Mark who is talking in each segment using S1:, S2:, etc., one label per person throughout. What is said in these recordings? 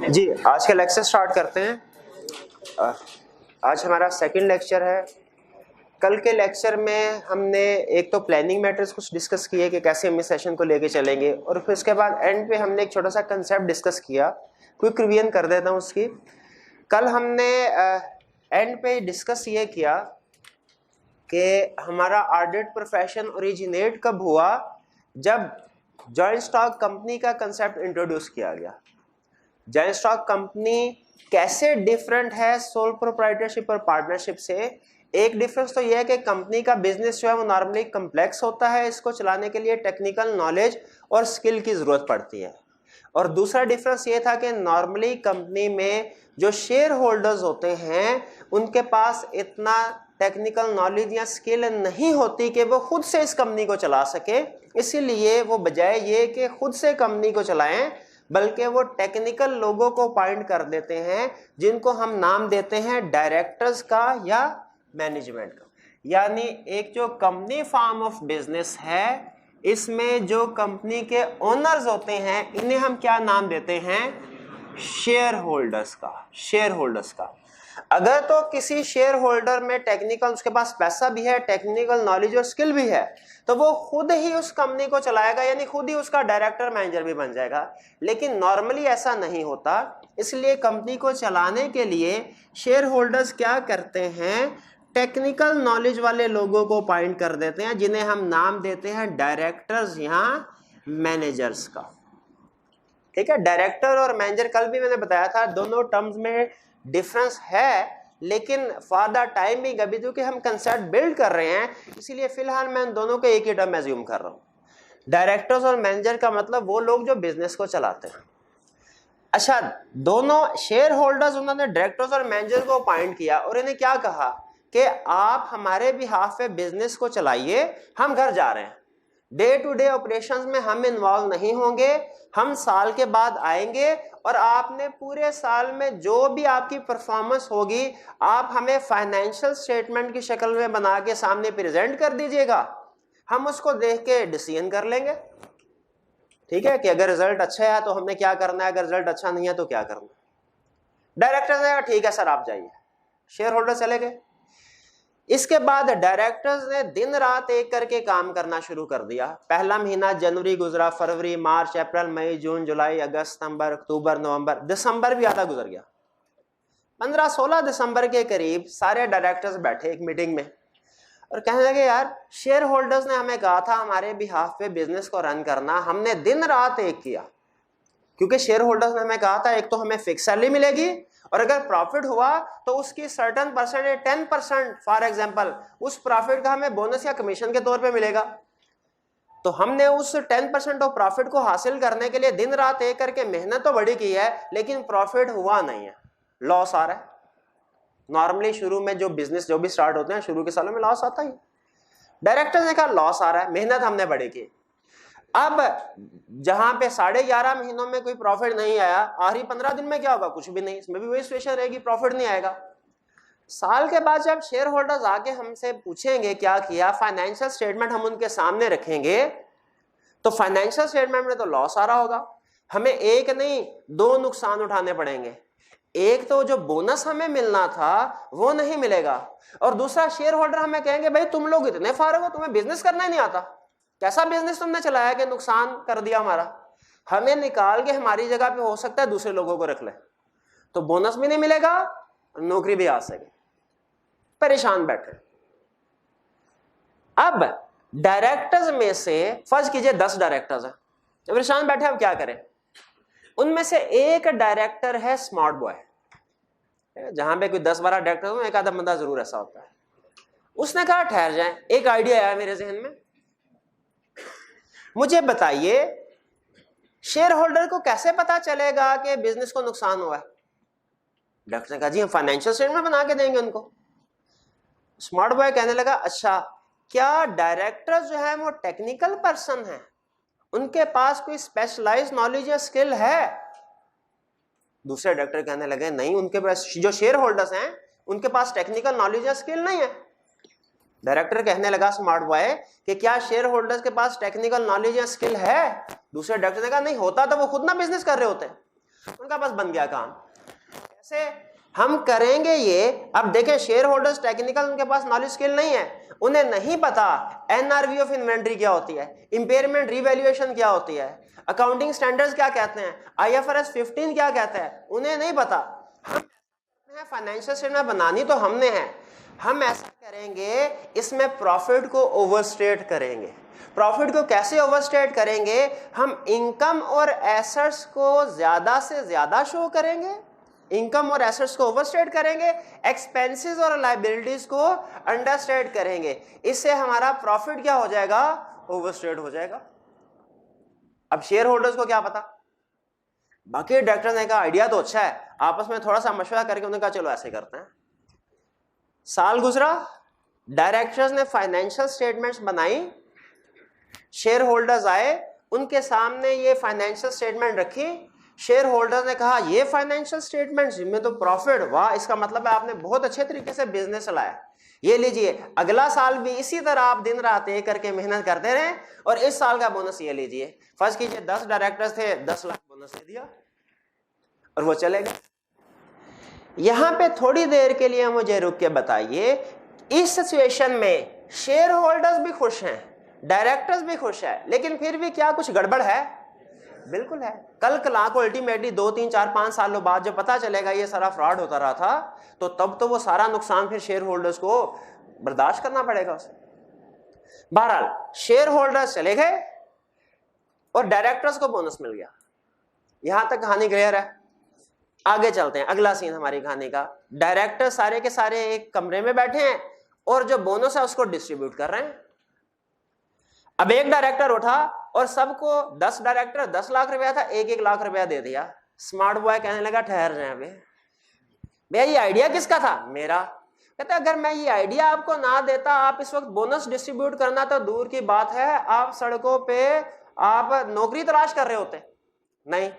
S1: जी, आज का lecture start करते हैं। आज हमारा सेकंड लेक्चर है। कल के लेक्चर में हमने एक तो प्लानिंग मैटर्स कुछ डिस्कस किए कि कैसे हम इस सेशन को लेके चलेंगे, और फिर उसके बाद एंड पे हमने एक छोटा सा कंसेप्ट डिस्कस किया। क्विक रिवीजन कर देता हूँ उसकी। कल हमने एंड पे डिस्कस ये किया कि हमारा ऑडिट प्रोफेशन ओरिजिनेट कब हुआ, जब जॉइंट स्टॉक कंपनी का कंसेप्ट इंट्रोड्यूस किया गया। जॉइंट स्टॉक कंपनी कैसे डिफरेंट है सोल प्रोप्राइटरशिप और पार्टनरशिप से। एक डिफरेंस तो यह है कि कंपनी का बिजनेस जो है वो नॉर्मली कम्प्लेक्स होता है, इसको चलाने के लिए टेक्निकल नॉलेज और स्किल की जरूरत पड़ती है। और दूसरा डिफरेंस ये था कि नॉर्मली कंपनी में जो शेयर होल्डर्स होते हैं उनके पास इतना टेक्निकल नॉलेज या स्किल नहीं होती कि वो खुद से इस कंपनी को चला सके। इसीलिए वो बजाय ये कि खुद से कंपनी को चलाएं, बल्कि वो टेक्निकल लोगों को अपॉइंट कर देते हैं, जिनको हम नाम देते हैं डायरेक्टर्स का या मैनेजमेंट का। यानी एक जो कंपनी फॉर्म ऑफ बिजनेस है, इसमें जो कंपनी के ओनर्स होते हैं इन्हें हम क्या नाम देते हैं? शेयर होल्डर्स का। शेयर होल्डर्स का। अगर तो किसी शेयर होल्डर में टेक्निकल, उसके पास पैसा भी है, टेक्निकल नॉलेज और स्किल भी है, तो वो खुद ही उस कंपनी को चलाएगा, यानी खुद ही उसका डायरेक्टर मैनेजर भी बन जाएगा। लेकिन नॉर्मली ऐसा नहीं होता। इसलिए कंपनी को चलाने के लिए शेयर होल्डर्स क्या करते हैं? टेक्निकल नॉलेज वाले लोगों को अपॉइंट कर देते हैं, जिन्हें हम नाम देते हैं डायरेक्टर्स या मैनेजर्स का। ठीक है, डायरेक्टर और मैनेजर कल भी मैंने बताया था, दोनों टर्म्स में डिफरेंस है, लेकिन फॉर द टाइम भी अभी क्योंकि हम कंसेप्ट बिल्ड कर रहे हैं, इसीलिए फिलहाल मैं इन दोनों को एक ही टर्म एज्यूम कर रहा हूं। डायरेक्टर्स और मैनेजर का मतलब वो लोग जो बिजनेस को चलाते हैं। अच्छा, दोनों शेयर होल्डर्स, उन्होंने डायरेक्टर्स और मैनेजर को अपॉइंट किया और इन्हें क्या कहा कि आप हमारे बिहाफ पे बिजनेस को चलाइए, हम घर जा रहे हैं, डे टू डे ऑपरेशंस में हम इन्वॉल्व नहीं होंगे, हम साल के बाद आएंगे और आपने पूरे साल में जो भी आपकी परफॉर्मेंस होगी आप हमें फाइनेंशियल स्टेटमेंट की शक्ल में बना के सामने प्रेजेंट कर दीजिएगा, हम उसको देख के डिसीजन कर लेंगे। ठीक है, कि अगर रिजल्ट अच्छा है तो हमने क्या करना है, अगर रिजल्ट अच्छा नहीं है तो क्या करना है। डायरेक्टर ने कहा ठीक है सर आप जाइए। शेयर होल्डर चले गए। इसके बाद डायरेक्टर्स ने दिन रात एक करके काम करना शुरू कर दिया। पहला महीना जनवरी गुजरा, फरवरी, मार्च, अप्रैल, मई, जून, जुलाई, अगस्त, सितंबर, अक्टूबर, नवंबर, दिसंबर भी आधा गुजर गया। 15-16 दिसंबर के करीब सारे डायरेक्टर्स बैठे एक मीटिंग में और कहने लगे, यार शेयर होल्डर्स ने हमें कहा था हमारे बिहाफ पे बिजनेस को रन करना, हमने दिन रात एक किया। क्योंकि शेयर होल्डर्स ने हमें कहा था एक तो हमें फिक्स सैलरी मिलेगी और अगर प्रॉफिट हुआ तो उसकी सर्टेन परसेंट 10% फॉर एग्जांपल उस प्रॉफिट का हमें बोनस या कमीशन के तौर पे मिलेगा। तो हमने उस 10% ऑफ प्रॉफिट को हासिल करने के लिए दिन रात एक करके मेहनत तो बड़ी की है, लेकिन प्रॉफिट हुआ नहीं है, लॉस आ रहा है। नॉर्मली शुरू में जो बिजनेस जो भी स्टार्ट होते हैं शुरू के सालों में लॉस आता ही। डायरेक्टर ने कहा लॉस आ रहा है, मेहनत हमने बड़ी की। अब जहां पे 11.5 महीनों में कोई प्रॉफिट नहीं आया, आखिरी 15 दिन में क्या होगा? कुछ भी नहीं, इसमें भी वही सिचुएशन रहेगी, प्रॉफिट नहीं आएगा। साल के बाद जब शेयर होल्डर्स आके हमसे पूछेंगे क्या किया, फाइनेंशियल स्टेटमेंट हम उनके सामने रखेंगे तो फाइनेंशियल स्टेटमेंट में तो लॉस आ रहा होगा, हमें एक नहीं 2 नुकसान उठाने पड़ेंगे। एक तो जो बोनस हमें मिलना था वो नहीं मिलेगा, और दूसरा शेयर होल्डर हमें कहेंगे भाई तुम लोग इतने फारग हो, तुम्हें बिजनेस करना ही नहीं आता, कैसा बिजनेस तुमने चलाया कि नुकसान कर दिया हमारा। हमें निकाल के हमारी जगह पे हो सकता है दूसरे लोगों को रख ले, तो बोनस भी नहीं मिलेगा, नौकरी भी आ सके, परेशान बैठे। अब डायरेक्टर्स में से फर्ज कीजिए 10 डायरेक्टर्स हैं, परेशान बैठे, अब क्या करें? उनमें से एक डायरेक्टर है स्मार्ट बॉय, जहां पे कोई 10-12 डायरेक्टर हो, एक आधा बंदा जरूर ऐसा होता है। उसने कहा ठहर जाए, एक आइडिया आया मेरे जहन में, मुझे बताइए शेयर होल्डर को कैसे पता चलेगा कि बिजनेस को नुकसान हुआ है? डॉक्टर ने कहा जी हम फाइनेंशियल स्टेटमेंट बना के देंगे उनको। स्मार्ट बॉय कहने लगा अच्छा, क्या डायरेक्टर जो है वो टेक्निकल पर्सन है, उनके पास कोई स्पेशलाइज्ड नॉलेज या स्किल है? दूसरे डायरेक्टर कहने लगे नहीं, उनके पास जो शेयर होल्डर्स हैं उनके पास टेक्निकल नॉलेज या स्किल नहीं है। डायरेक्टर कहने लगा स्मार्ट बॉय कि क्या शेयर होल्डर्स के पास टेक्निकल नॉलेज या स्किल है? दूसरे डायरेक्टर ने कहा नहीं, होता तो वो खुद ना बिजनेस कर रहे होते, उनका बस बन गया काम। कैसे हम करेंगे ये? अब देखें, शेयर होल्डर्स टेक्निकल उनके पास नॉलेज स्किल नहीं है, उन्हें नहीं पता एनआरवी ऑफ इन्वेंट्री क्या होती है, इंपेयरमेंट रीवैल्यूएशन क्या होती है, अकाउंटिंग स्टैंडर्ड्स क्या कहते हैं, IFRS 15 क्या कहता है, उन्हें नहीं पता। हम फाइनेंशियल स्टेटमेंट बनानी तो हमने है, हम ऐसा करेंगे इसमें प्रॉफिट को ओवरस्टेट करेंगे। प्रॉफिट को कैसे ओवरस्टेट करेंगे? हम इनकम और एसेट्स को ज्यादा से ज्यादा शो करेंगे, इनकम और एसेट्स को ओवरस्टेट करेंगे, एक्सपेंसेस और लायबिलिटीज को अंडरस्टेट करेंगे। इससे हमारा प्रॉफिट क्या हो जाएगा? ओवरस्टेट हो जाएगा। अब शेयर होल्डर्स को क्या पता? बाकी डायरेक्टर ने कहा आइडिया तो अच्छा है, आपस में थोड़ा सा मशवरा करके उन्होंने कहा चलो ऐसे करते हैं। साल गुजरा, डायरेक्टर्स ने फाइनेंशियल स्टेटमेंट्स बनाई, शेयर होल्डर्स आए, उनके सामने ये फाइनेंशियल स्टेटमेंट रखी। शेयर होल्डर्स ने कहा ये फाइनेंशियल स्टेटमेंट्स में तो प्रॉफिट, वाह, इसका मतलब है आपने बहुत अच्छे तरीके से बिजनेस चलाया, ये लीजिए, अगला साल भी इसी तरह आप दिन रात एक करके मेहनत करते रहे और इस साल का बोनस ये लीजिए। फर्ज कीजिए 10 डायरेक्टर्स थे, 10 लाख बोनस दे दिया और वो चले गए। यहां पे थोड़ी देर के लिए मुझे रुक के बताइए, इस सिचुएशन में शेयर होल्डर्स भी खुश हैं, डायरेक्टर्स भी खुश है, लेकिन फिर भी क्या कुछ गड़बड़ है? बिल्कुल है। कल कला को अल्टीमेटली 2, 3, 4, 5 सालों बाद जब पता चलेगा ये सारा फ्रॉड होता रहा था, तो तब तो वो सारा नुकसान फिर शेयर होल्डर्स को बर्दाश्त करना पड़ेगा उसे। बहरहाल शेयर होल्डर्स चले गए और डायरेक्टर्स को बोनस मिल गया। यहां तक कहानी क्लियर है? आगे चलते हैं, अगला सीन हमारी कहानी का। डायरेक्टर सारे के सारे एक कमरे में बैठे हैं और जो बोनस है उसको डिस्ट्रीब्यूट कर रहे हैं। अब एक डायरेक्टर उठा और सबको 10 डायरेक्टर 10 लाख रुपया था, 1-1 लाख रुपया दे दिया। स्मार्ट बॉय कहने लगा ठहर जाए भैया, ये आइडिया किसका था? मेरा। कहता अगर मैं ये आइडिया आपको ना देता, आप इस वक्त बोनस डिस्ट्रीब्यूट करना तो दूर की बात है, आप सड़कों पे आप नौकरी तलाश कर रहे होते। नहीं,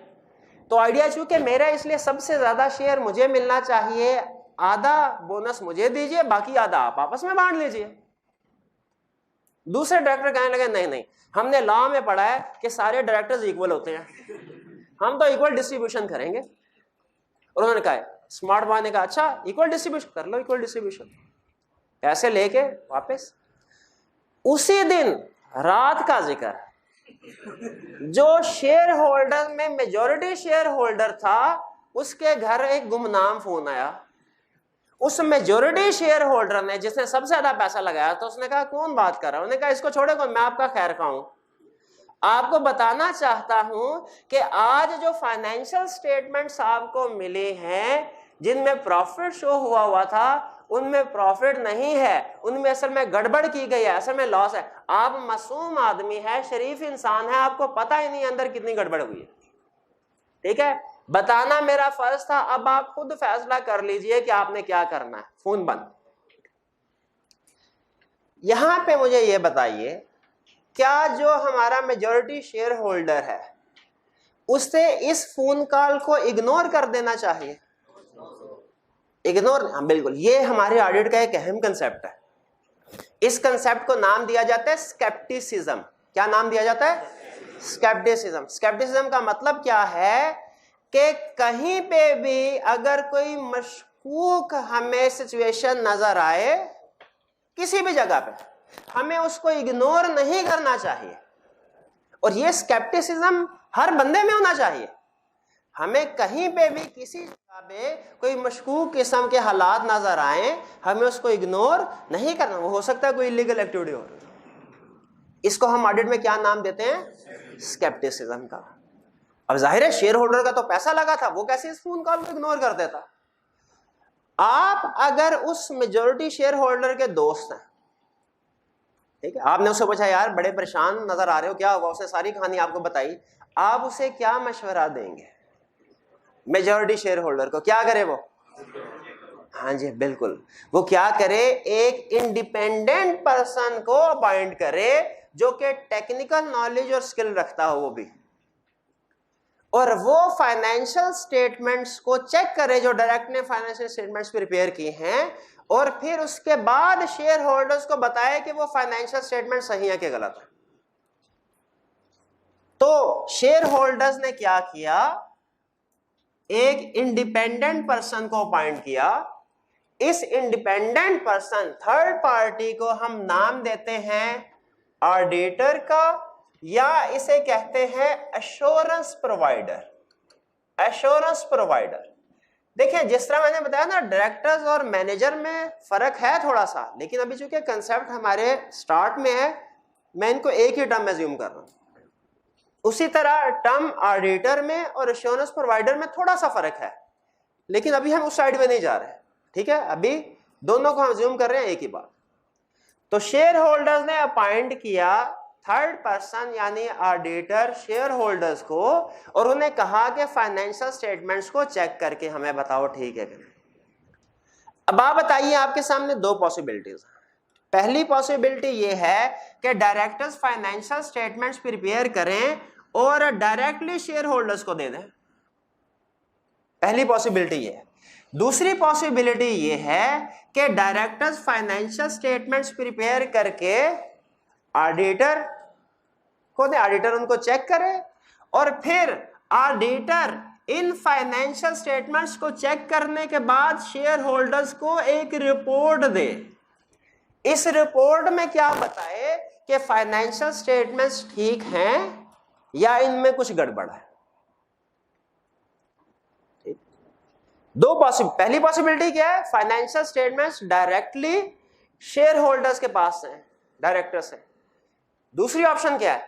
S1: तो आइडिया चूंकि मेरा, इसलिए सबसे ज्यादा शेयर मुझे मिलना चाहिए, आधा बोनस मुझे दीजिए, बाकी आधा आप आपस में बांट लीजिए। दूसरे डायरेक्टर कहने लगे नहीं नहीं, हमने लॉ में पढ़ा है कि सारे डायरेक्टर्स इक्वल होते हैं, हम तो इक्वल डिस्ट्रीब्यूशन करेंगे। और उन्होंने कहा स्मार्ट बॉय ने कहा अच्छा इक्वल डिस्ट्रीब्यूशन कर लो, इक्वल डिस्ट्रीब्यूशन, पैसे लेके वापस। उसी दिन रात का जिक्र, जो शेयर होल्डर में मेजॉरिटी शेयर होल्डर था उसके घर एक गुमनाम फोन आया। उस मेजॉरिटी शेयर होल्डर ने, जिसने सबसे ज्यादा पैसा लगाया, तो उसने कहा कौन बात कर रहा है? उन्होंने कहा इसको छोड़े कौन, मैं आपका खैर खाऊं। आपको बताना चाहता हूं कि आज जो फाइनेंशियल स्टेटमेंट्स आपको मिले हैं जिनमें प्रॉफिट शो हुआ था, उनमें प्रॉफिट नहीं है, उनमें असल में गड़बड़ की गई है, असल में लॉस है। आप मासूम आदमी है, शरीफ इंसान है, आपको पता ही नहीं अंदर कितनी गड़बड़ हुई है। ठीक है, बताना मेरा फर्ज था, अब आप खुद फैसला कर लीजिए कि आपने क्या करना है। फोन बंद। यहां पे मुझे यह बताइए, क्या जो हमारा मेजॉरिटी शेयर होल्डर है उससे इस फोन कॉल को इग्नोर कर देना चाहिए? इग्नोर, हाँ बिल्कुल, ये हमारे ऑडिट का एक अहम कंसेप्ट है। इस कंसेप्ट को नाम दिया जाता है स्केप्टिसिज्म। क्या नाम दिया जाता है? स्केप्टिसिज्म। स्केप्टिसिज्म का मतलब क्या है कि कहीं पे भी अगर कोई मशकूक हमें सिचुएशन नजर आए किसी भी जगह पे, हमें उसको इग्नोर नहीं करना चाहिए। और ये स्केप्टिसिज्म हर बंदे में होना चाहिए। हमें कहीं पे भी किसी जगह पे कोई मशकूक किस्म के हालात नजर आए, हमें उसको इग्नोर नहीं करना। वो हो सकता है कोई इलीगल एक्टिविटी हो। इसको हम ऑडिट में क्या नाम देते हैं? स्केप्टिसिज्म का। अब जाहिर है शेयर होल्डर का तो पैसा लगा था, वो कैसे इस फोन कॉल को इग्नोर कर देता? आप अगर उस मेजॉरिटी शेयर होल्डर के दोस्त हैं, ठीक है, आपने उससे पूछा यार बड़े परेशान नजर आ रहे हो, क्या हुआ? उसने सारी कहानी आपको बताई, आप उसे क्या मशवरा देंगे? मेजॉरिटी शेयर होल्डर को क्या करे वो? हाँ जी बिल्कुल, वो क्या करे? एक इंडिपेंडेंट पर्सन को अपॉइंट करे जो कि टेक्निकल नॉलेज और स्किल रखता हो वो भी, और वो फाइनेंशियल स्टेटमेंट्स को चेक करे जो डायरेक्ट ने फाइनेंशियल स्टेटमेंट्स प्रिपेयर किए हैं, और फिर उसके बाद शेयर होल्डर्स को बताए कि वो फाइनेंशियल स्टेटमेंट सही है कि गलत है। तो शेयर होल्डर्स ने क्या किया? एक इंडिपेंडेंट पर्सन को अपॉइंट किया। इस इंडिपेंडेंट पर्सन, थर्ड पार्टी को हम नाम देते हैं ऑडिटर का, या इसे कहते हैं एश्योरेंस प्रोवाइडर। एश्योरेंस प्रोवाइडर, देखिए जिस तरह मैंने बताया ना, डायरेक्टर्स और मैनेजर में फर्क है थोड़ा सा, लेकिन अभी चूंकि कंसेप्ट हमारे स्टार्ट में है, मैं इनको एक ही टर्म एज्यूम कर रहा हूं। उसी तरह टर्म ऑडिटर में और एश्योरेंस प्रोवाइडर में थोड़ा सा फर्क है, लेकिन अभी हम उस साइड में नहीं जा रहे। ठीक है, अभी दोनों को हम एज्यूम कर रहे हैं एक ही बात। तो शेयर होल्डर्स ने अपॉइंट किया थर्ड पर्सन यानी ऑडिटर शेयर होल्डर्स को, और उन्हें कहा कि फाइनेंशियल स्टेटमेंट्स को चेक करके हमें बताओ ठीक है। अब आप बताइए, आपके सामने दो पॉसिबिलिटीज। पहली पॉसिबिलिटी ये है कि डायरेक्टर्स फाइनेंशियल स्टेटमेंट्स प्रिपेयर करें और डायरेक्टली शेयर होल्डर्स को दे दें। पहली पॉसिबिलिटी ये है। दूसरी पॉसिबिलिटी ये है कि डायरेक्टर्स फाइनेंशियल स्टेटमेंट्स प्रिपेयर करके ऑडिटर को दे, ऑडिटर उनको चेक करे, और फिर ऑडिटर इन फाइनेंशियल स्टेटमेंट्स को चेक करने के बाद शेयर होल्डर्स को एक रिपोर्ट दे। इस रिपोर्ट में क्या बताए कि फाइनेंशियल स्टेटमेंट्स ठीक हैं या इनमें कुछ गड़बड़ है। दो पहली पॉसिबिलिटी क्या है? Financial statements directly share holders के पास हैं, डायरेक्टर से। दूसरी ऑप्शन क्या है?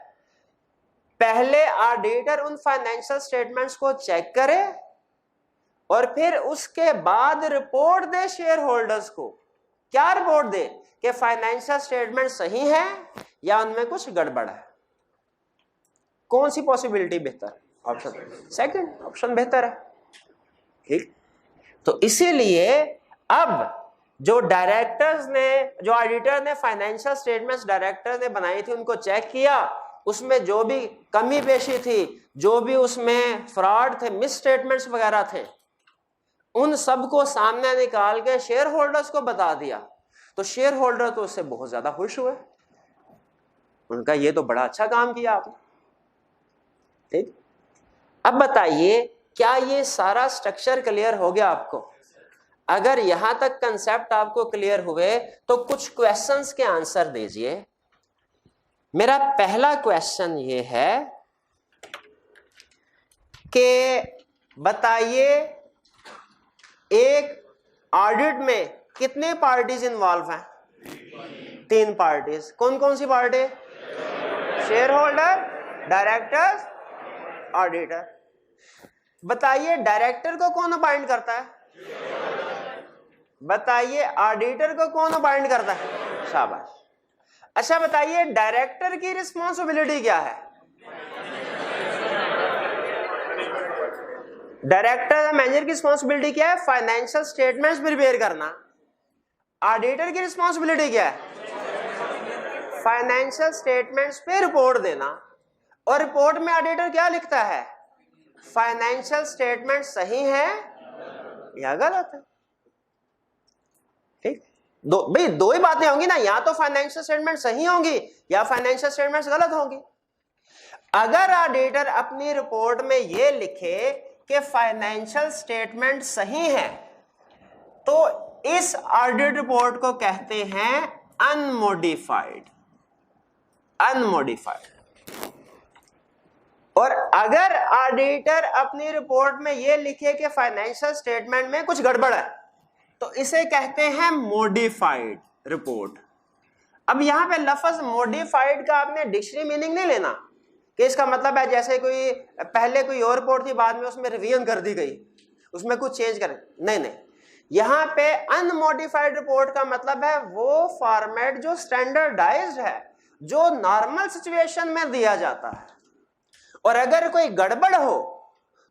S1: पहले ऑडिटर उन फाइनेंशियल स्टेटमेंट्स को चेक करे और फिर उसके बाद रिपोर्ट दे शेयर होल्डर्स को। क्या रिपोर्ट दे? कि फाइनेंशियल स्टेटमेंट सही है या उनमें कुछ गड़बड़ है। कौन सी पॉसिबिलिटी बेहतर? ऑप्शन सेकंड ऑप्शन बेहतर है। ठीक, तो इसीलिए अब जो डायरेक्टर्स ने, जो ऑडिटर ने फाइनेंशियल स्टेटमेंट्स डायरेक्टर ने बनाई थी उनको चेक किया, उसमें जो भी कमी पेशी थी, जो भी उसमें फ्रॉड थे, मिस स्टेटमेंट्स वगैरह थे, उन सबको सामने निकाल के शेयर होल्डर्स को बता दिया। तो शेयर होल्डर तो उससे बहुत ज्यादा खुश हुए, उनका ये तो बड़ा अच्छा काम किया आपने। ठीक, अब बताइए क्या ये सारा स्ट्रक्चर क्लियर हो गया आपको? अगर यहां तक कंसेप्ट आपको क्लियर हुए तो कुछ क्वेश्चंस के आंसर दीजिए। मेरा पहला क्वेश्चन ये है कि बताइए एक ऑडिट में कितने पार्टीज इन्वॉल्व हैं? 3 पार्टीज। कौन कौन सी party? Share holder, directors, auditor. बताइए डायरेक्टर को कौन अपॉइंट करता है? बताइए ऑडिटर को कौन अपॉइंट करता है? शाबाश। अच्छा बताइए डायरेक्टर की रिस्पॉन्सिबिलिटी क्या है? डायरेक्टर मैनेजर की रिस्पॉन्सिबिलिटी क्या है? फाइनेंशियल स्टेटमेंट्स प्रिपेयर करना। ऑडिटर की रिस्पॉन्सिबिलिटी क्या है? फाइनेंशियल स्टेटमेंट्स पे रिपोर्ट देना। और रिपोर्ट में ऑडिटर क्या लिखता है? फाइनेंशियल स्टेटमेंट सही है या गलत है। ठीक, दो ही बातें होंगी ना, या तो फाइनेंशियल स्टेटमेंट सही होंगी या फाइनेंशियल स्टेटमेंट्स गलत होंगी। अगर ऑडिटर अपनी रिपोर्ट में यह लिखे कि फाइनेंशियल स्टेटमेंट सही है तो इस ऑडिट रिपोर्ट को कहते हैं अनमॉडिफाइड। और अगर ऑडिटर अपनी रिपोर्ट में यह लिखे कि फाइनेंशियल स्टेटमेंट में कुछ गड़बड़ है तो इसे कहते हैं मॉडिफाइड रिपोर्ट। अब यहां पे लफ्ज मॉडिफाइड का आपने डिक्शनरी मीनिंग नहीं लेना कि इसका मतलब है जैसे कोई पहले कोई और रिपोर्ट थी बाद में उसमें रिवीजन कर दी गई, उसमें कुछ चेंज कर, नहीं। यहां पे अनमॉडिफाइड रिपोर्ट का मतलब है वो फॉर्मेट जो स्टैंडर्डाइज्ड है, जो नॉर्मल सिचुएशन में दिया जाता है। और अगर कोई गड़बड़ हो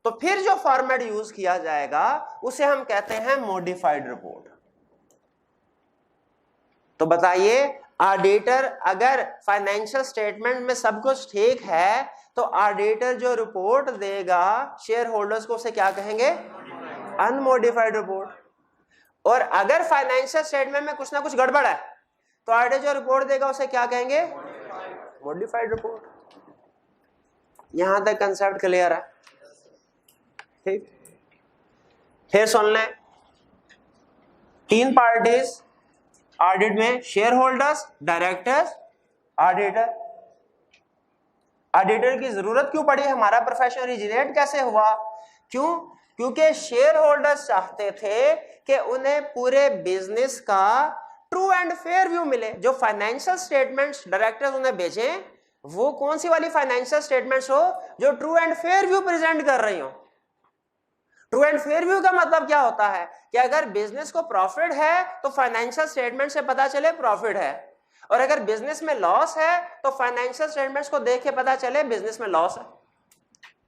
S1: तो फिर जो फॉर्मेट यूज किया जाएगा उसे हम कहते हैं मॉडिफाइड रिपोर्ट। तो बताइए ऑडिटर अगर फाइनेंशियल स्टेटमेंट में सब कुछ ठीक है तो ऑडिटर जो रिपोर्ट देगा शेयर होल्डर्स को उसे क्या कहेंगे? Unmodified report. और अगर फाइनेंशियल स्टेटमेंट में कुछ ना कुछ गड़बड़ है तो ऑडिटर जो रिपोर्ट देगा उसे क्या कहेंगे? Modified report. यहां तक कंसेप्ट क्लियर है? ठीक, फिर सुन लें। 3 पार्टीज ऑडिट में, share holders, directors, auditor. Auditor की जरूरत क्यों पड़ी? हमारा प्रोफेशन ओरिजिनेट कैसे हुआ? क्यों? क्योंकि शेयर होल्डर्स चाहते थे कि उन्हें पूरे बिजनेस का ट्रू एंड फेयर व्यू मिले। जो फाइनेंशियल स्टेटमेंट्स डायरेक्टर्स उन्हें भेजें वो कौन सी वाली फाइनेंशियल स्टेटमेंट्स हो? जो true and fair view present कर रही हो। ट्रू एंड फेयर व्यू का मतलब क्या होता है कि अगर बिजनेस को प्रॉफिट है तो फाइनेंशियल स्टेटमेंट से पता चले प्रॉफिट है, और अगर बिजनेस में लॉस है तो फाइनेंशियल स्टेटमेंट्स को देख के पता चले बिजनेस में लॉस है।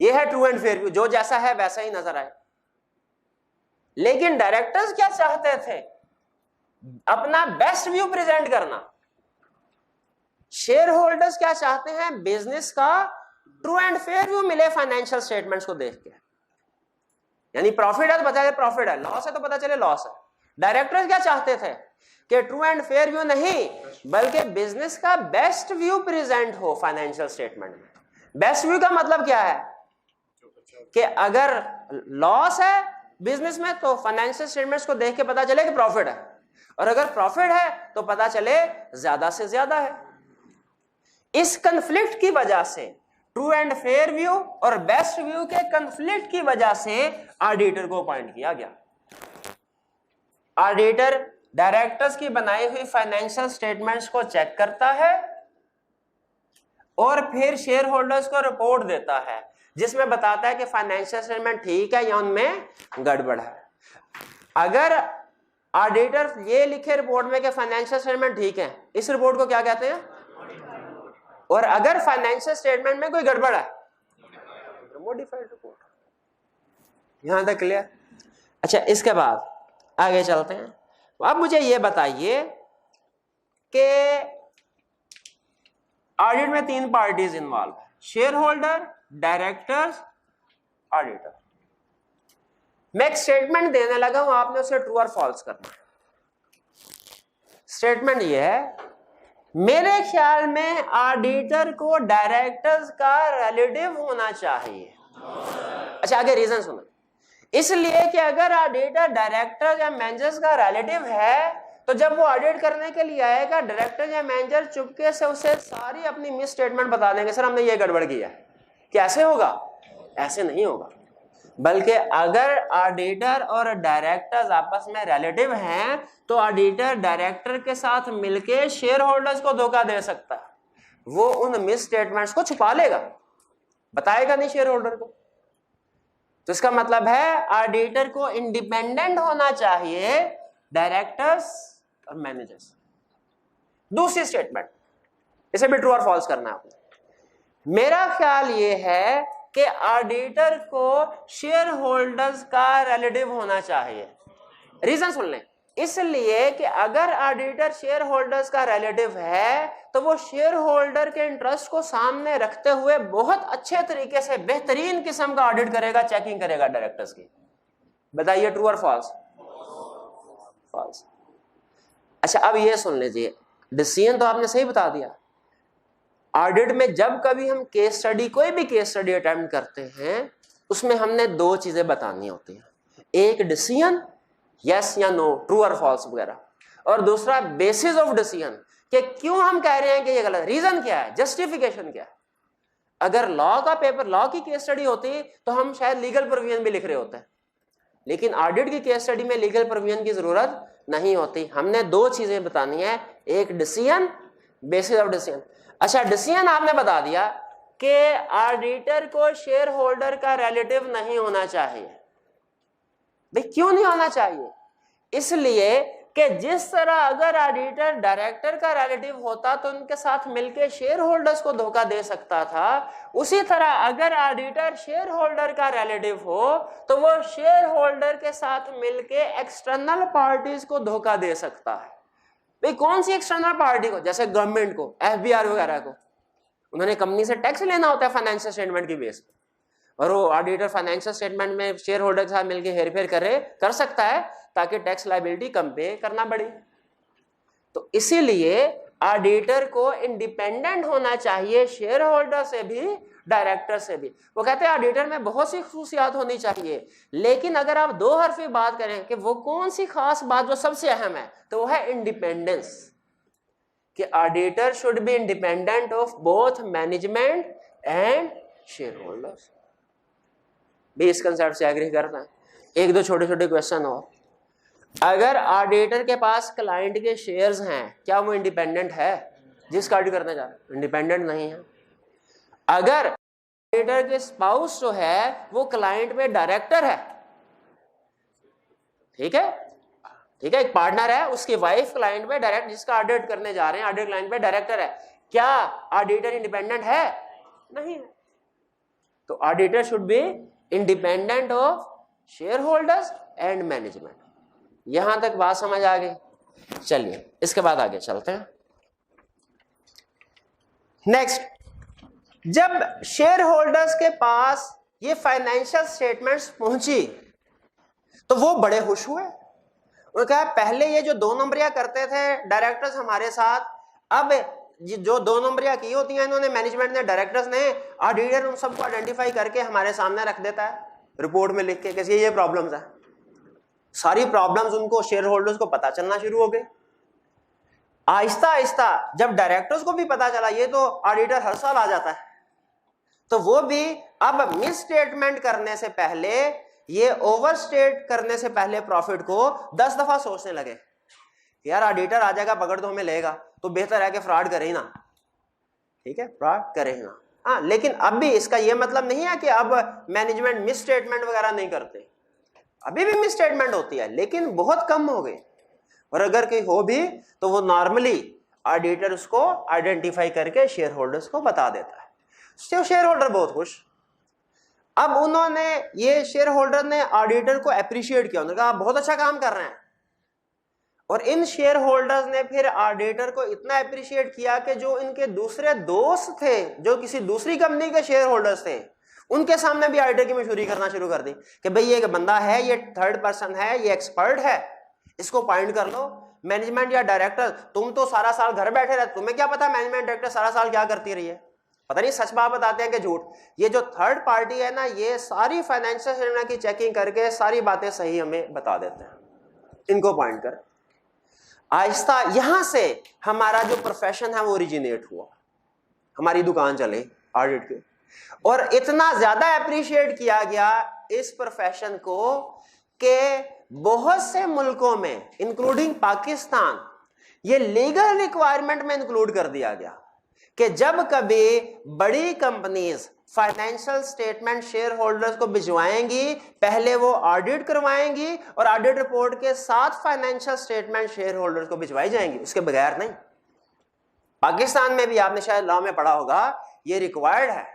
S1: यह है ट्रू एंड फेयर व्यू, जो जैसा है वैसा ही नजर आए। लेकिन डायरेक्टर्स क्या चाहते थे? अपना बेस्ट व्यू प्रेजेंट करना। शेयर होल्डर्स क्या चाहते हैं? बिजनेस का ट्रू एंड फेयर व्यू मिले फाइनेंशियल स्टेटमेंट्स को देख के। यानी प्रॉफिट है तो पता चले प्रॉफिट है, लॉस है तो पता चले लॉस है। डायरेक्टर्स क्या चाहते थे कि ट्रू एंड फेयर व्यू नहीं बल्कि बिजनेस का बेस्ट व्यू प्रेजेंट हो फाइनेंशियल स्टेटमेंट में। बेस्ट व्यू का मतलब क्या है कि अगर लॉस है बिजनेस में तो फाइनेंशियल स्टेटमेंट्स को देख के पता चले कि प्रॉफिट है, और अगर प्रॉफिट है तो पता चले ज्यादा से ज्यादा है। इस कंफ्लिक्ट की वजह से, ट्रू एंड फेयर व्यू और बेस्ट व्यू के कंफ्लिक्ट की वजह से ऑडिटर को अपॉइंट किया गया। ऑडिटर डायरेक्टर्स की बनाई हुई फाइनेंशियल स्टेटमेंट्स को चेक करता है और फिर शेयर होल्डर्स को रिपोर्ट देता है जिसमें बताता है कि फाइनेंशियल स्टेटमेंट ठीक है या उनमें गड़बड़ है। अगर ऑडिटर ये लिखे रिपोर्ट में कि फाइनेंशियल स्टेटमेंट ठीक है, इस रिपोर्ट को क्या कहते हैं? और अगर फाइनेंशियल स्टेटमेंट में कोई गड़बड़ है मॉडिफाइड रिपोर्ट। यहां तक क्लियर? अच्छा, इसके बाद आगे चलते हैं। अब मुझे यह बताइए कि ऑडिट में 3 पार्टीज इन्वॉल्व है, शेयर होल्डर, डायरेक्टर्स, ऑडिटर। मैं एक स्टेटमेंट देने लगा हूं, आपने उसे ट्रू और फॉल्स करना है। स्टेटमेंट यह है, मेरे ख्याल में ऑडिटर को डायरेक्टर्स का रिलेटिव होना चाहिए। अच्छा, आगे रीजन सुनो। इसलिए कि अगर ऑडिटर डायरेक्टर या मैनेजर का रिलेटिव है तो जब वो ऑडिट करने के लिए आएगा डायरेक्टर या मैनेजर चुपके से उसे सारी अपनी मिस स्टेटमेंट बता देंगे, सर हमने ये गड़बड़ किया। कैसे होगा? ऐसे नहीं होगा, बल्कि अगर ऑडिटर और डायरेक्टर्स आपस में रिलेटिव हैं तो ऑडिटर डायरेक्टर के साथ मिलके शेयर होल्डर्स को धोखा दे सकता है। वो उन मिस स्टेटमेंट्स को छुपा लेगा, बताएगा नहीं शेयर होल्डर को। तो इसका मतलब है ऑडिटर को इंडिपेंडेंट होना चाहिए डायरेक्टर्स और मैनेजर्स। दूसरी स्टेटमेंट, इसे भी ट्रू और फॉल्स करना है आपने। मेरा ख्याल ये है कि ऑडिटर को शेयर होल्डर्स का रिलेटिव होना चाहिए। रीजन सुन लें, इसलिए कि अगर ऑडिटर शेयर होल्डर्स का रिलेटिव है तो वो शेयर होल्डर के इंटरेस्ट को सामने रखते हुए बहुत अच्छे तरीके से बेहतरीन किस्म का ऑडिट करेगा, चेकिंग करेगा डायरेक्टर्स की। बताइए ट्रू और फॉल्स? फॉल्स। अच्छा अब ये सुन लीजिए, डिसीजन तो आपने सही बता दिया। ऑडिट में जब कभी हम केस स्टडी, कोई भी केस स्टडी अटेम्प्ट करते हैं, उसमें हमने दो चीजें बतानी होती हैं, एक डिसीजन यस या नो, ट्रू और फॉल्स वगैरह, और दूसरा बेसिस ऑफ डिसीजन कि क्यों हम कह रहे हैं कि ये गलत, रीजन क्या है, जस्टिफिकेशन क्या है। अगर लॉ का पेपर, लॉ की केस स्टडी होती तो हम शायद लीगल प्रोविजन भी लिख रहे होते हैं, लेकिन ऑडिट की केस स्टडी में लीगल प्रोविजन की जरूरत नहीं होती। हमने दो चीजें बतानी है, एक डिसीजन, बेसिस ऑफ डिसीजन। अच्छा डिसीजन आपने बता दिया कि ऑडिटर को शेयर होल्डर का रिलेटिव नहीं होना चाहिए। भाई क्यों नहीं होना चाहिए? इसलिए कि जिस तरह अगर ऑडिटर डायरेक्टर का रिलेटिव होता तो उनके साथ मिलकर शेयर होल्डर्स को धोखा दे सकता था, उसी तरह अगर ऑडिटर शेयर होल्डर का रिलेटिव हो तो वो शेयर होल्डर के साथ मिलकर एक्सटर्नल पार्टीज को धोखा दे सकता है। भाई कौन सी एक्सटर्नल पार्टी को? जैसे गवर्नमेंट को, एफबीआर वगैरह को। उन्होंने कंपनी से टैक्स लेना होता है फाइनेंशियल स्टेटमेंट की बेस पर, और वो ऑडिटर फाइनेंशियल स्टेटमेंट में शेयर होल्डर के साथ मिलकर हेरफेर कर सकता है ताकि टैक्स लायबिलिटी कम पे करना पड़े। तो इसीलिए ऑडिटर को इंडिपेंडेंट होना चाहिए शेयर होल्डर से भी, डायरेक्टर से भी। वो कहते हैं ऑडिटर में बहुत सी खुसूसियात होनी चाहिए, लेकिन अगर आप दो हरफी बात करें कि वो कौन सी खास बात जो सबसे अहम है, तो वो है इंडिपेंडेंस, कि auditor should be independent of both management and share holders. भी इस कंसेप्ट से एग्री करना है। एक दो छोटे छोटे क्वेश्चन और, अगर ऑडिटर के पास क्लाइंट के शेयर्स हैं, क्या वो इंडिपेंडेंट है? जिसका ऑडिट करने जा रहा है इंडिपेंडेंट नहीं है। अगर ऑडिटर के स्पाउस जो है वो क्लाइंट में डायरेक्टर है, ठीक है, ठीक है, एक पार्टनर है, उसकी वाइफ क्लाइंट में डायरेक्ट, जिसका ऑडिट करने जा रहे हैं ऑडिट क्लाइंट में डायरेक्टर है, क्या ऑडिटर इंडिपेंडेंट है? नहीं है। तो auditor should be independent of share holders and management. यहां तक बात समझ आ गई? चलिए इसके बाद आगे चलते हैं। नेक्स्ट, जब शेयर होल्डर्स के पास ये फाइनेंशियल स्टेटमेंट्स पहुंची तो वो बड़े खुश हुए। उन्होंने कहा पहले ये जो दो नंबरियां करते थे डायरेक्टर्स हमारे साथ, अब जो दो नंबरियां की होती हैं इन्होंने, मैनेजमेंट ने, डायरेक्टर्स ने, ऑडिटर उन सबको आइडेंटिफाई करके हमारे सामने रख देता है रिपोर्ट में लिख के कि ये प्रॉब्लम्स है। सारी प्रॉब्लम्स उनको, शेयर होल्डर्स को पता चलना शुरू हो गए। आहिस्ता आहिस्ता जब डायरेक्टर्स को भी पता चला, ये तो ऑडिटर हर साल आ जाता है, तो वो भी अब मिस स्टेटमेंट करने से पहले, ये ओवरस्टेट करने से पहले प्रॉफिट को 10 दफा सोचने लगे। यार ऑडिटर आ जाएगा, पकड़ तो हमें लेगा, तो बेहतर है कि फ्रॉड करे ही ना। ठीक है, फ्रॉड करे ही ना। हाँ, लेकिन अब भी इसका ये मतलब नहीं है कि अब मैनेजमेंट मिस स्टेटमेंट वगैरह नहीं करते, अभी भी मिस स्टेटमेंट होती है, लेकिन बहुत कम हो गई। और अगर कोई हो भी तो वो नॉर्मली ऑडिटर उसको आइडेंटिफाई करके शेयर होल्डर्स को बता देता है। शेयर होल्डर बहुत खुश। अब उन्होंने, ये शेयर होल्डर ने ऑडिटर को अप्रिशिएट किया, उन्होंने कहा आप बहुत अच्छा काम कर रहे हैं। और इन शेयर होल्डर्स ने फिर ऑडिटर को इतना अप्रिशिएट किया कि जो इनके दूसरे दोस्त थे, जो किसी दूसरी कंपनी के शेयर होल्डर्स थे, उनके सामने भी ऑडिटर की मशहूरी करना शुरू कर दी कि भाई ये बंदा है, ये थर्ड पर्सन है, ये एक्सपर्ट है, इसको पॉइंट कर लो। मैनेजमेंट या डायरेक्टर, तुम तो सारा साल घर बैठे रहते, तुम्हें क्या पता मैनेजमेंट डायरेक्टर सारा साल क्या करती रही है, पता नहीं सच बात बताते हैं कि झूठ। ये जो थर्ड पार्टी है ना, ये सारी फाइनेंशियल स्टेटमेंट की चेकिंग करके सारी बातें सही हमें बता देते हैं, इनको पॉइंट कर। आहिस्ता यहां से हमारा जो प्रोफेशन है वो ओरिजिनेट हुआ, हमारी दुकान चले ऑडिट की, और इतना ज्यादा अप्रिशिएट किया गया इस प्रोफेशन को कि बहुत से मुल्कों में इंक्लूडिंग पाकिस्तान ये लीगल रिक्वायरमेंट में इंक्लूड कर दिया गया कि जब कभी बड़ी companies financial statement share holders को भिजवाएंगी, पहले वो ऑडिट करवाएंगी और ऑडिट रिपोर्ट के साथ फाइनेंशियल स्टेटमेंट शेयर होल्डर्स को भिजवाई जाएंगी, उसके बगैर नहीं। पाकिस्तान में भी आपने शायद लॉ में पढ़ा होगा, ये रिक्वायर्ड है।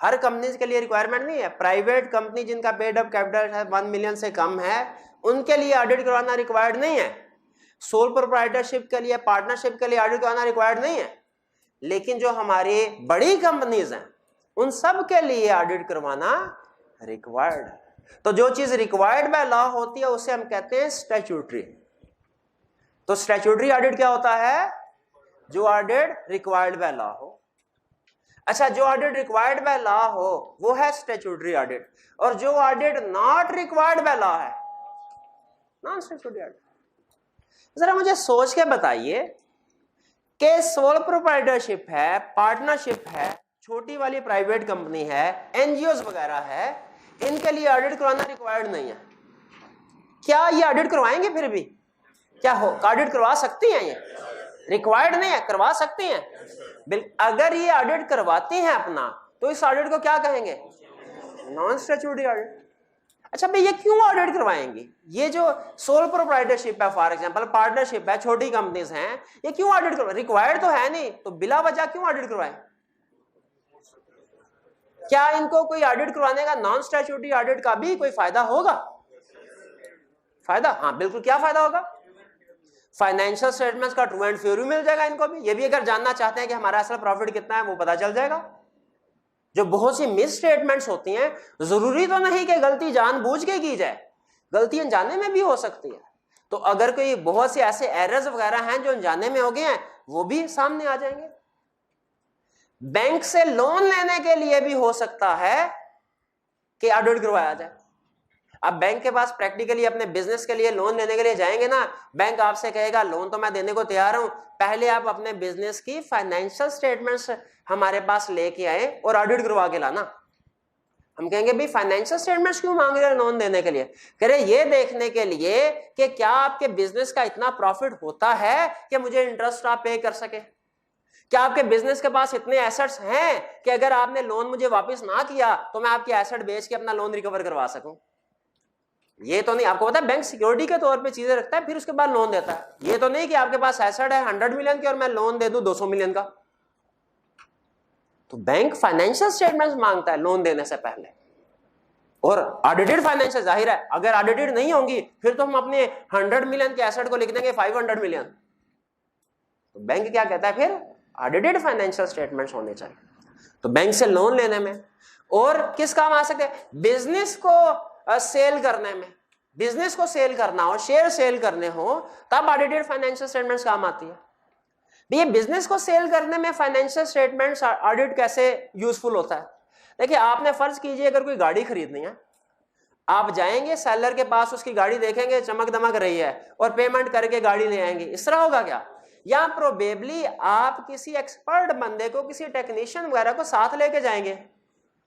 S1: हर कंपनी के लिए रिक्वायरमेंट नहीं है। प्राइवेट कंपनी जिनका पेड अप कैपिटल 1 मिलियन से कम है, उनके लिए ऑडिट करवाना रिक्वायर्ड नहीं है। सोल प्रोप्राइटरशिप के लिए, पार्टनरशिप के लिए ऑडिट करवाना रिक्वायर्ड नहीं है। लेकिन जो हमारी बड़ी कंपनीज हैं, उन सब के लिए ऑडिट करवाना रिक्वायर्ड है। तो जो चीज रिक्वायर्ड बाय लॉ होती है उसे हम कहते हैं स्टैट्यूटरी। तो स्टैट्यूटरी ऑडिट क्या होता है? जो ऑडिट रिक्वायर्ड बाय लॉ हो। अच्छा, जो ऑडिट रिक्वायर्ड बाय लॉ हो वो है स्टैट्यूटरी ऑडिट, और जो audit not required by law है नॉन स्टैट्यूटरी ऑडिट। जरा मुझे सोच के बताइए कि सोल प्रोप्राइटरशिप है, पार्टनरशिप है, छोटी वाली प्राइवेट कंपनी है, एनजीओ वगैरह है, इनके लिए ऑडिट करवाना रिक्वायर्ड नहीं है। क्या ये ऑडिट करवाएंगे? फिर भी क्या हो, ऑडिट करवा सकती हैं? ये रिक्वायर्ड नहीं है, करवा सकती हैं। अगर ये ऑडिट करवाती हैं अपना, तो इस ऑडिट को क्या कहेंगे? Non statutory audit. अच्छा भाई, ये क्यों ऑडिट करवाएंगी? ये जो सोल प्रोप्राइटरशिप है, फॉर एग्जांपल पार्टनरशिप है, छोटी कंपनीज हैं, ये क्यों ऑडिट करवाए? रिक्वायर्ड तो है नहीं, तो बिला वजह क्यों ऑडिट करवाए? क्या इनको कोई ऑडिट करवाने का, नॉन स्टैट्यूटरी ऑडिट का भी कोई फायदा होगा? फायदा, हाँ बिल्कुल। क्या फायदा होगा? फाइनेंशियल स्टेटमेंट्स का ट्रू एंड फ्यू व्यू मिल जाएगा इनको भी। ये भी अगर जानना चाहते हैं कि हमारा असल प्रॉफिट कितना है, वो पता चल जाएगा। जो बहुत सी मिस स्टेटमेंट्स होती हैं, जरूरी तो नहीं कि गलती जानबूझ के की जाए, गलती अनजाने में भी हो सकती है। तो अगर कोई बहुत से ऐसे एरर्स वगैरह हैं जो अनजाने में हो गए हैं, वो भी सामने आ जाएंगे। बैंक से लोन लेने के लिए भी हो सकता है कि ऑडिट करवाया जाए। अब बैंक के पास प्रैक्टिकली अपने बिजनेस के लिए लोन लेने के लिए जाएंगे ना, बैंक आपसे कहेगा लोन तो मैं देने को तैयार हूं, पहले आप अपने बिजनेस की फाइनेंशियल स्टेटमेंट्स हमारे पास लेके आए और ऑडिट करवा के लाना। हम कहेंगे भाई फाइनेंशियल स्टेटमेंट्स क्यों मांग रहे हैं लोन देने के लिए? कह रहे ये देखने के लिए कि क्या आपके बिजनेस का इतना प्रॉफिट होता है कि मुझे इंटरेस्ट आप पे कर सके। क्या आपके बिजनेस के पास इतने एसेट्स हैं कि अगर आपने लोन मुझे वापस ना किया तो मैं आपके एसेट बेच के अपना लोन रिकवर करवा सकूं। ये तो नहीं, आपको पता है बैंक सिक्योरिटी के तौर पे चीजें रखता है, फिर उसके बाद लोन देता है। ये तो नहीं कि आपके पास एसेट है 100 मिलियन की और मैं लोन दे दूं 200 मिलियन का। तो बैंक फाइनेंशियल स्टेटमेंट्स मांगता है लोन देने से पहले, और ऑडिटेड फाइनेंशियल, जाहिर है अगर ऑडिटेड नहीं होंगी फिर तो हम अपने 100 मिलियन के एसेट को लिख देंगे 500 मिलियन। तो बैंक क्या कहता है, फिर ऑडिटेड फाइनेंशियल स्टेटमेंट्स होने चाहिए। तो बैंक से लोन लेने में और किस काम आ सकते हैं? बिजनेस को सेल करने में। बिजनेस को सेल करना हो, शेयर सेल करने हो, तब ऑडिटेड फाइनेंशियल स्टेटमेंट्स काम आती है। ये बिजनेस को सेल करने में फाइनेंशियल स्टेटमेंट्स ऑडिट कैसे यूजफुल होता है? देखिए, आपने फर्ज कीजिए अगर कोई गाड़ी खरीदनी है, आप जाएंगे सेलर के पास, उसकी गाड़ी देखेंगे चमक दमक रही है और पेमेंट करके गाड़ी ले आएंगे, इस तरह होगा क्या? या प्रोबेबली आप किसी एक्सपर्ट बंदे को, किसी टेक्नीशियन वगैरह को साथ लेके जाएंगे,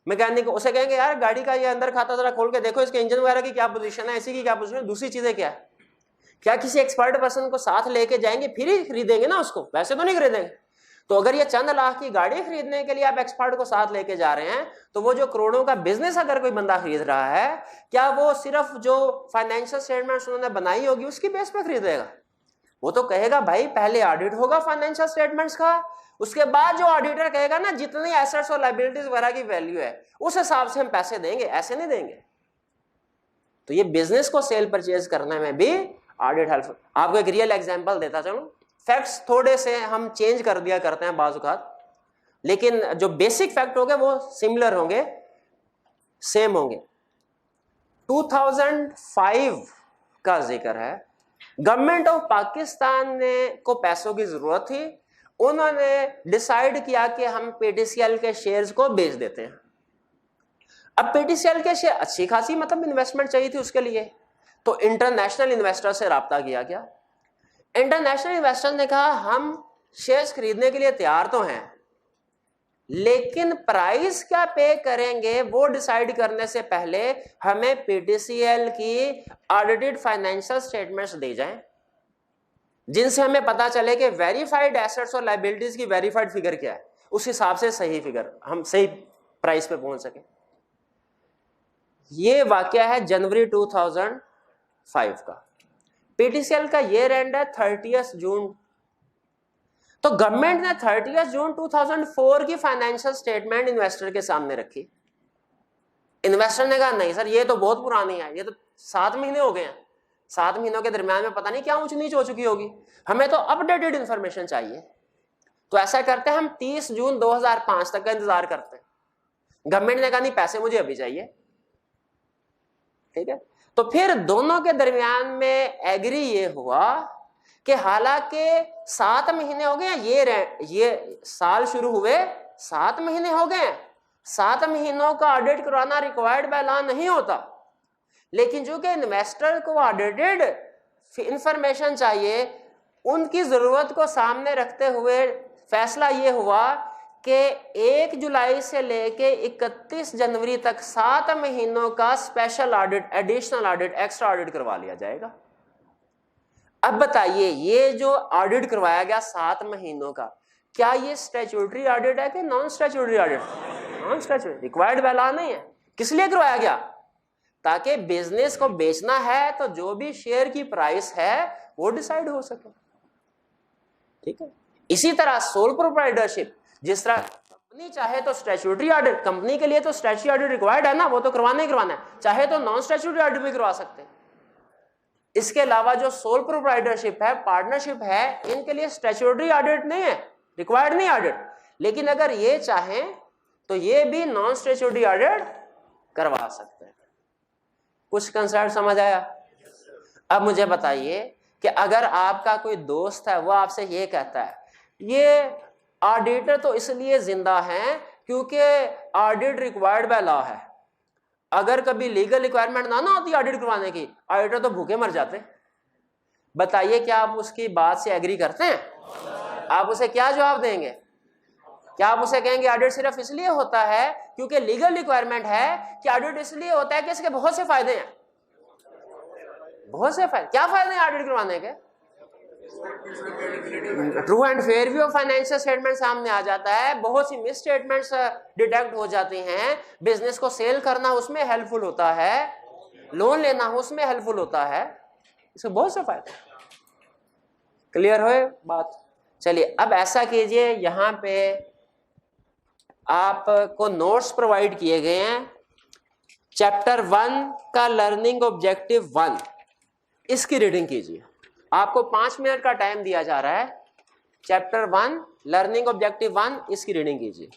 S1: मैकेनिक, उसे कहेंगे यार गाड़ी का ये अंदर खाता जरा खोल के देखो, इसके इंजन वगैरह की क्या पोजीशन है, इसी की क्या पोजीशन है, दूसरी चीजें क्या है। क्या किसी एक्सपर्ट पर्सन को साथ लेके जाएंगे फिर ही खरीदेंगे ना उसको, वैसे तो नहीं खरीदेंगे। तो अगर ये चंद लाख की गाड़ी खरीदने के लिए आप एक्सपर्ट को साथ लेके जा रहे हैं, तो वो जो करोड़ों का बिजनेस अगर कोई बंदा खरीद रहा है, क्या वो सिर्फ जो फाइनेंशियल स्टेटमेंट्स उन्होंने बनाई होगी उसकी बेस पे खरीदेगा? वो तो कहेगा भाई पहले ऑडिट होगा फाइनेंशियल स्टेटमेंट्स का, उसके बाद जो ऑडिटर कहेगा ना जितनी एसेट्स और लायबिलिटीज वगैरह की वैल्यू है उस हिसाब से हम पैसे देंगे, ऐसे नहीं देंगे। तो ये बिजनेस को सेल परचेज करने में भी ऑडिट हेल्प। आपको एक रियल एग्जांपल देता चलूं, फैक्ट्स थोड़े से हम चेंज कर दिया करते हैं बाजुकात, लेकिन जो बेसिक फैक्ट होंगे वो सिमिलर होंगे, सेम होंगे। 2005 का जिक्र है, गवर्नमेंट ऑफ पाकिस्तान ने को पैसों की जरूरत थी उन्होंने डिसाइड किया कि हम पीटीसीएल के शेयर्स को बेच देते हैं। अब पीटीसीएल के शेयर अच्छी खासी मतलब इन्वेस्टमेंट चाहिए थी उसके लिए, तो इंटरनेशनल इन्वेस्टर से राब्ता किया गया। इंटरनेशनल इन्वेस्टर ने कहा हम शेयर्स खरीदने के लिए तैयार तो हैं, लेकिन प्राइस क्या पे करेंगे वो डिसाइड करने से पहले हमें पीटीसीएल की ऑडिटेड फाइनेंशियल स्टेटमेंट्स दे जाएं, जिनसे हमें पता चले कि वेरीफाइड एसेट्स और लायबिलिटीज की वेरीफाइड फिगर क्या है, उस हिसाब से सही फिगर हम सही प्राइस पे पहुंच सके। ये वाकया है जनवरी 2005 का। पीटीसीएल का ईयर एंड है 30 जून। तो गवर्नमेंट ने 30 जून 2004 की फाइनेंशियल स्टेटमेंट इन्वेस्टर के सामने रखी। इन्वेस्टर ने कहा नहीं सर ये तो बहुत पुरानी है, ये तो 7 महीने हो गए हैं, 7 महीनों के दरमियान में पता नहीं क्या ऊंच नीच हो चुकी होगी, हमें तो अपडेटेड इंफॉर्मेशन चाहिए। तो ऐसा करते हैं हम 30 जून 2005 तक का इंतजार करते हैं। गवर्नमेंट ने कहा नहीं पैसे मुझे अभी चाहिए, ठीक है। तो फिर दोनों के दरमियान में एग्री ये हुआ कि हालांकि 7 महीने हो गए, ये साल शुरू हुए 7 महीने हो गए, 7 महीनों का ऑडिट करवाना रिक्वायर्ड बाय लॉ नहीं होता, लेकिन जो कि इन्वेस्टर को ऑडिटेड इंफॉर्मेशन चाहिए, उनकी जरूरत को सामने रखते हुए फैसला ये हुआ कि 1 जुलाई से लेके 31 जनवरी तक 7 महीनों का special audit, additional audit, extra audit करवा लिया जाएगा। अब बताइए ये जो ऑडिट करवाया गया 7 महीनों का, क्या ये स्टैट्यूटरी ऑडिट है कि non statutory audit? Non statutory, required by law नहीं है। किस लिए करवाया गया? ताकि बिजनेस को बेचना है तो जो भी शेयर की प्राइस है वो डिसाइड हो सके, ठीक है। इसी तरह सोल प्रोप्राइटरशिप, जिस तरह कंपनी चाहे तो स्टैट्यूटरी ऑडिट, कंपनी के लिए तो स्टैट्यूटरी ऑडिट रिक्वायर्ड है ना, वो तो करवाना ही करवाना है, चाहे तो नॉन स्टैट्यूटरी ऑडिट भी करवा सकते हैं। इसके अलावा जो सोल प्रोप्राइटरशिप है, पार्टनरशिप है, इनके लिए स्टैट्यूटरी ऑडिट नहीं है, रिक्वायर्ड नहीं ऑडिट, लेकिन अगर ये चाहें तो ये भी नॉन स्टैट्यूटरी ऑडिट करवा सकते हैं। कुछ कंसेप्ट समझ आया? अब मुझे बताइए कि अगर आपका कोई दोस्त है, वो आपसे ये कहता है ये ऑडिटर तो इसलिए जिंदा हैं क्योंकि ऑडिट रिक्वायर्ड बाय लॉ है, अगर कभी लीगल रिक्वायरमेंट ना होती ऑडिट करवाने की, ऑडिटर तो भूखे मर जाते। बताइए क्या आप उसकी बात से एग्री करते हैं? आप उसे क्या जवाब देंगे? क्या आप उसे कहेंगे ऑडिट सिर्फ इसलिए होता है क्योंकि लीगल रिक्वायरमेंट है, कि ऑडिट इसलिए होता है कि इसके बहुत से फायदे हैं? बहुत से फायदे। क्या फायदे हैं ऑडिट करवाने के? True and fair view of financial statement सामने आ जाता है, बहुत सी मिस स्टेटमेंट्स डिटेक्ट हो जाती हैं, बिजनेस को सेल करना उसमें हेल्पफुल होता है, लोन लेना उसमें हेल्पफुल होता है, इसके बहुत से फायदे। क्लियर हो बात? चलिए अब ऐसा कीजिए, यहां पे आपको नोट्स प्रोवाइड किए गए हैं। चैप्टर 1 का लर्निंग ऑब्जेक्टिव 1, इसकी रीडिंग कीजिए। आपको 5 मिनट का टाइम दिया जा रहा है। चैप्टर 1 लर्निंग ऑब्जेक्टिव 1, इसकी रीडिंग कीजिए।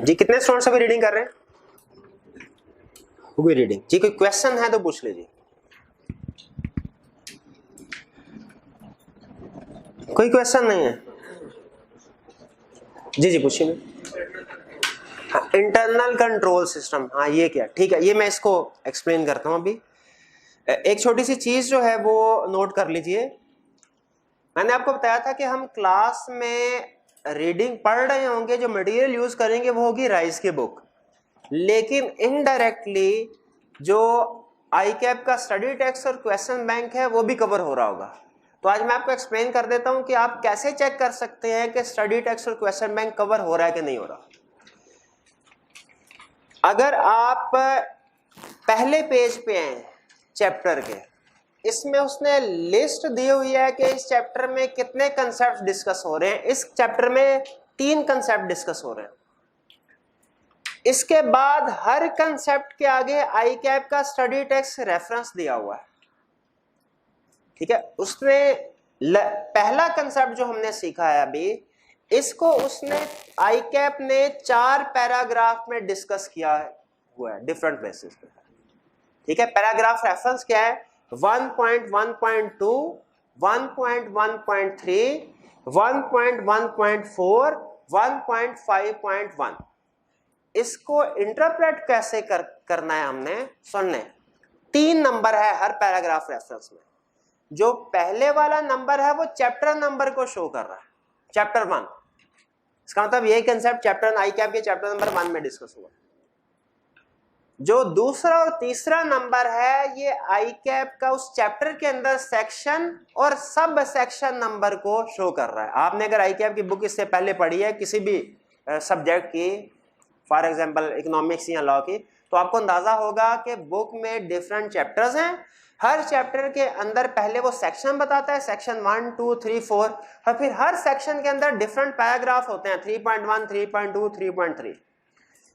S1: जी कितने स्टूडेंट्स अभी रीडिंग कर रहे हैं? हो गई रीडिंग? जी कोई क्वेश्चन है तो पूछ लीजिए। कोई क्वेश्चन नहीं है? जी जी पूछिए। हाँ, इंटरनल कंट्रोल सिस्टम, हाँ ये क्या, ठीक है, ये मैं इसको एक्सप्लेन करता हूँ अभी। एक छोटी सी चीज जो है वो नोट कर लीजिए। मैंने आपको बताया था कि हम क्लास में रीडिंग पढ़ रहे होंगे, जो मटेरियल यूज करेंगे वो होगी राइज की बुक, लेकिन इनडायरेक्टली जो आईकैप का स्टडी टेक्स्ट और क्वेश्चन बैंक है वो भी कवर हो रहा होगा। तो आज मैं आपको एक्सप्लेन कर देता हूं कि आप कैसे चेक कर सकते हैं कि स्टडी टेक्स्ट और क्वेश्चन बैंक कवर हो रहा है कि नहीं हो रहा। अगर आप पहले पेज पे हैं चैप्टर के, इसमें उसने लिस्ट दी हुई है कि इस चैप्टर में कितने कंसेप्ट डिस्कस हो रहे हैं। इस चैप्टर में 3 कंसेप्ट डिस्कस हो रहे हैं। इसके बाद हर कंसेप्ट के आगे आईकैप का स्टडी टेक्स्ट रेफरेंस दिया हुआ है, ठीक है। उसने पहला कंसेप्ट जो हमने सीखा है अभी, इसको उसने आईकैप ने 4 पैराग्राफ में डिस्कस किया हुआ है डिफरेंट प्लेसेस पे, ठीक है। पैराग्राफ रेफरेंस क्या है? 1.1.2, 1.1.3, 1.1.4, 1.5.1। इसको इंटरप्रेट कैसे करना है हमने, सुनने 3 नंबर है हर पैराग्राफ रेफरेंस में। जो पहले वाला नंबर है वो चैप्टर नंबर को शो कर रहा है, चैप्टर 1। इसका मतलब यही कंसेप्ट चैप्टर आईकैप के चैप्टर नंबर 1 में डिस्कस हुआ। जो दूसरा और तीसरा नंबर है ये आईकैप का उस चैप्टर के अंदर सेक्शन और सब सेक्शन नंबर को शो कर रहा है। आपने अगर आईकैप की बुक इससे पहले पढ़ी है किसी भी सब्जेक्ट की, फॉर एग्जांपल इकोनॉमिक्स या लॉ की, तो आपको अंदाजा होगा कि बुक में डिफरेंट चैप्टर्स हैं। हर चैप्टर के अंदर पहले वो सेक्शन बताता है, सेक्शन 1, 2, 3, 4, और फिर हर सेक्शन के अंदर डिफरेंट पैराग्राफ होते हैं, 3.1, 3.2, 3.3।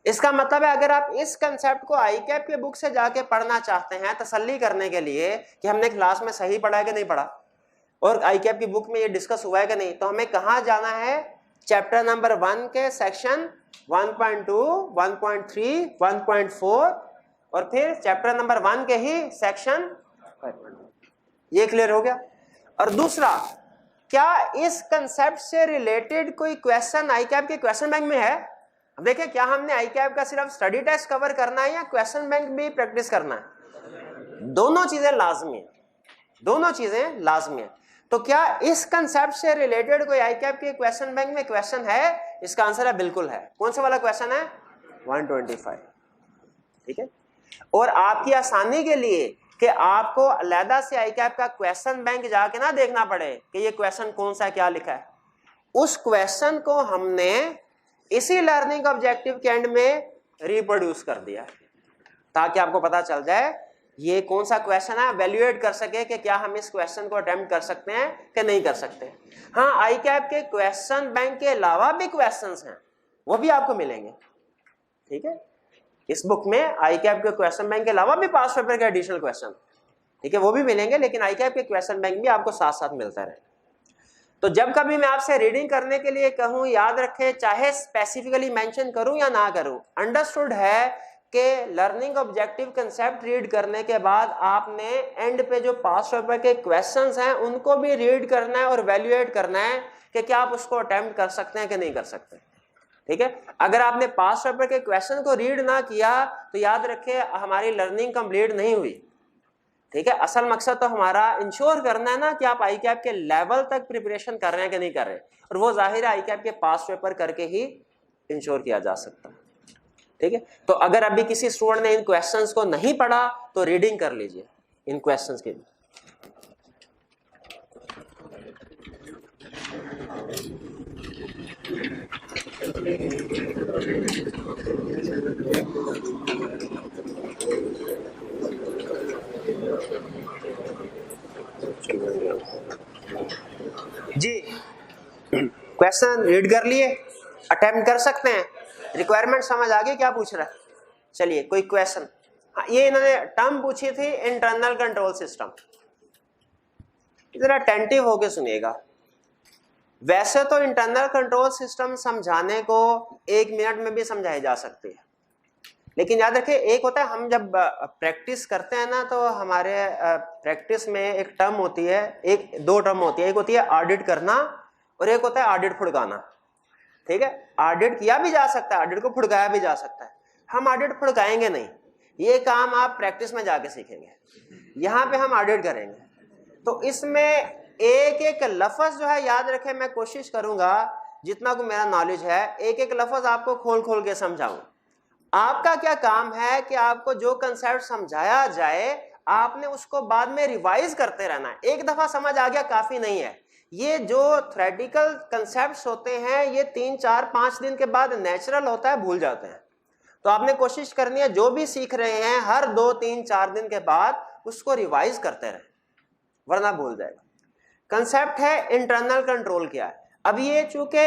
S1: इसका मतलब है अगर आप इस कंसेप्ट को आईकैप के बुक से जाके पढ़ना चाहते हैं तसल्ली करने के लिए कि हमने क्लास में सही पढ़ा है कि नहीं पढ़ा और आईकैप की बुक में ये डिस्कस हुआ है कि नहीं, तो हमें कहाँ जाना है? चैप्टर नंबर 1 के सेक्शन 1.2, 1.3, 1.4 और फिर चैप्टर नंबर 1 के ही सेक्शन 5.1। ये क्लियर हो गया? और दूसरा, क्या इस कंसेप्ट से रिलेटेड कोई क्वेश्चन आईकैप के क्वेश्चन बैंक में है? अब देखिए, क्या हमने आईकैप का सिर्फ स्टडी टेस्ट कवर करना है या क्वेश्चन बैंक भी प्रैक्टिस करना है? दोनों चीजें लाजमी है, दोनों चीजें लाजमी है। तो क्या इस कंसेप्ट से रिलेटेड कोई आईकैप के क्वेश्चन बैंक में क्वेश्चन है? इसका आंसर है बिल्कुल है। कौन सा वाला क्वेश्चन है? 125, ठीक है। और आपकी आसानी के लिए कि आपको अलहदा से आईकैप का क्वेश्चन बैंक जाके ना देखना पड़े कि ये क्वेश्चन कौन सा क्या लिखा है, उस क्वेश्चन को हमने इसी लर्निंग ऑब्जेक्टिव के एंड में रिप्रोड्यूस कर दिया है, ताकि आपको पता चल जाए ये कौन सा क्वेश्चन है, वैल्यूएट कर सके कि क्या हम इस क्वेश्चन को अटेम्प्ट कर सकते हैं कि नहीं कर सकते। हाँ, आईकैप के क्वेश्चन बैंक के अलावा भी क्वेश्चंस हैं, वो भी आपको मिलेंगे, ठीक है। इस बुक में आईकैप के क्वेश्चन बैंक के अलावा भी पास पेपर के एडिशनल क्वेश्चन, ठीक है, वो भी मिलेंगे, लेकिन आईकैप के क्वेश्चन बैंक भी आपको साथ साथ मिलता रहे। तो जब कभी मैं आपसे रीडिंग करने के लिए कहूं, याद रखें, चाहे स्पेसिफिकली मेंशन करूं या ना करूं, अंडरस्टूड है कि लर्निंग ऑब्जेक्टिव कंसेप्ट रीड करने के बाद आपने एंड पे जो पास्ट पेपर के क्वेश्चंस हैं उनको भी रीड करना है और वैल्यूएट करना है कि क्या आप उसको अटेम्प्ट कर सकते हैं कि नहीं कर सकते। ठीक है, अगर आपने पास्ट पेपर के क्वेश्चन को रीड ना किया तो याद रखें हमारी लर्निंग कंप्लीट नहीं हुई। ठीक है, असल मकसद तो हमारा इंश्योर करना है ना कि आप आईकैप के लेवल तक प्रिपरेशन कर रहे हैं कि नहीं कर रहे, और वो जाहिर है आईकैप के पास्ट पेपर करके ही इंश्योर किया जा सकता है। ठीक है, तो अगर अभी किसी स्टूडेंट ने इन क्वेश्चंस को नहीं पढ़ा तो रीडिंग कर लीजिए इन क्वेश्चंस की। जी, क्वेश्चन रीड कर लिए, अटेम्प्ट कर सकते हैं, रिक्वायरमेंट समझ आ गई क्या पूछ रहा है। चलिए कोई क्वेश्चन, ये इन्होंने टर्म पूछी थी इंटरनल कंट्रोल सिस्टम, जरा अटेंटिव होके सुनिएगा। वैसे तो इंटरनल कंट्रोल सिस्टम समझाने को 1 मिनट में भी समझाई जा सकती है, लेकिन याद रखिए एक होता है हम जब प्रैक्टिस करते हैं ना तो हमारे प्रैक्टिस में एक टर्म होती है, दो टर्म होती है, एक होती है ऑडिट करना और एक होता है ऑडिट फुड़काना। ठीक है, ऑडिट किया भी जा सकता है, ऑडिट को फुड़काया भी जा सकता है, हम ऑडिट फुड़काएंगे नहीं, ये काम आप प्रैक्टिस में जाके सीखेंगे, यहाँ पे हम ऑडिट करेंगे। तो इसमें एक एक लफ्ज जो है याद रखें, मैं कोशिश करूंगा जितना को मेरा नॉलेज है एक एक लफ्ज आपको खोल खोल के समझाऊं। आपका क्या काम है कि आपको जो कंसेप्ट समझाया जाए आपने उसको बाद में रिवाइज करते रहना है। एक दफा समझ आ गया काफी नहीं है, ये जो थ्योरेटिकल कंसेप्ट्स होते हैं ये 3, 4, 5 दिन के बाद नेचुरल होता है, भूल जाते हैं। तो आपने कोशिश करनी है जो भी सीख रहे हैं हर 2, 3, 4 दिन के बाद उसको रिवाइज करते रहें, वरना भूल जाएगा। कंसेप्ट है इंटरनल कंट्रोल क्या है। अब ये चूंकि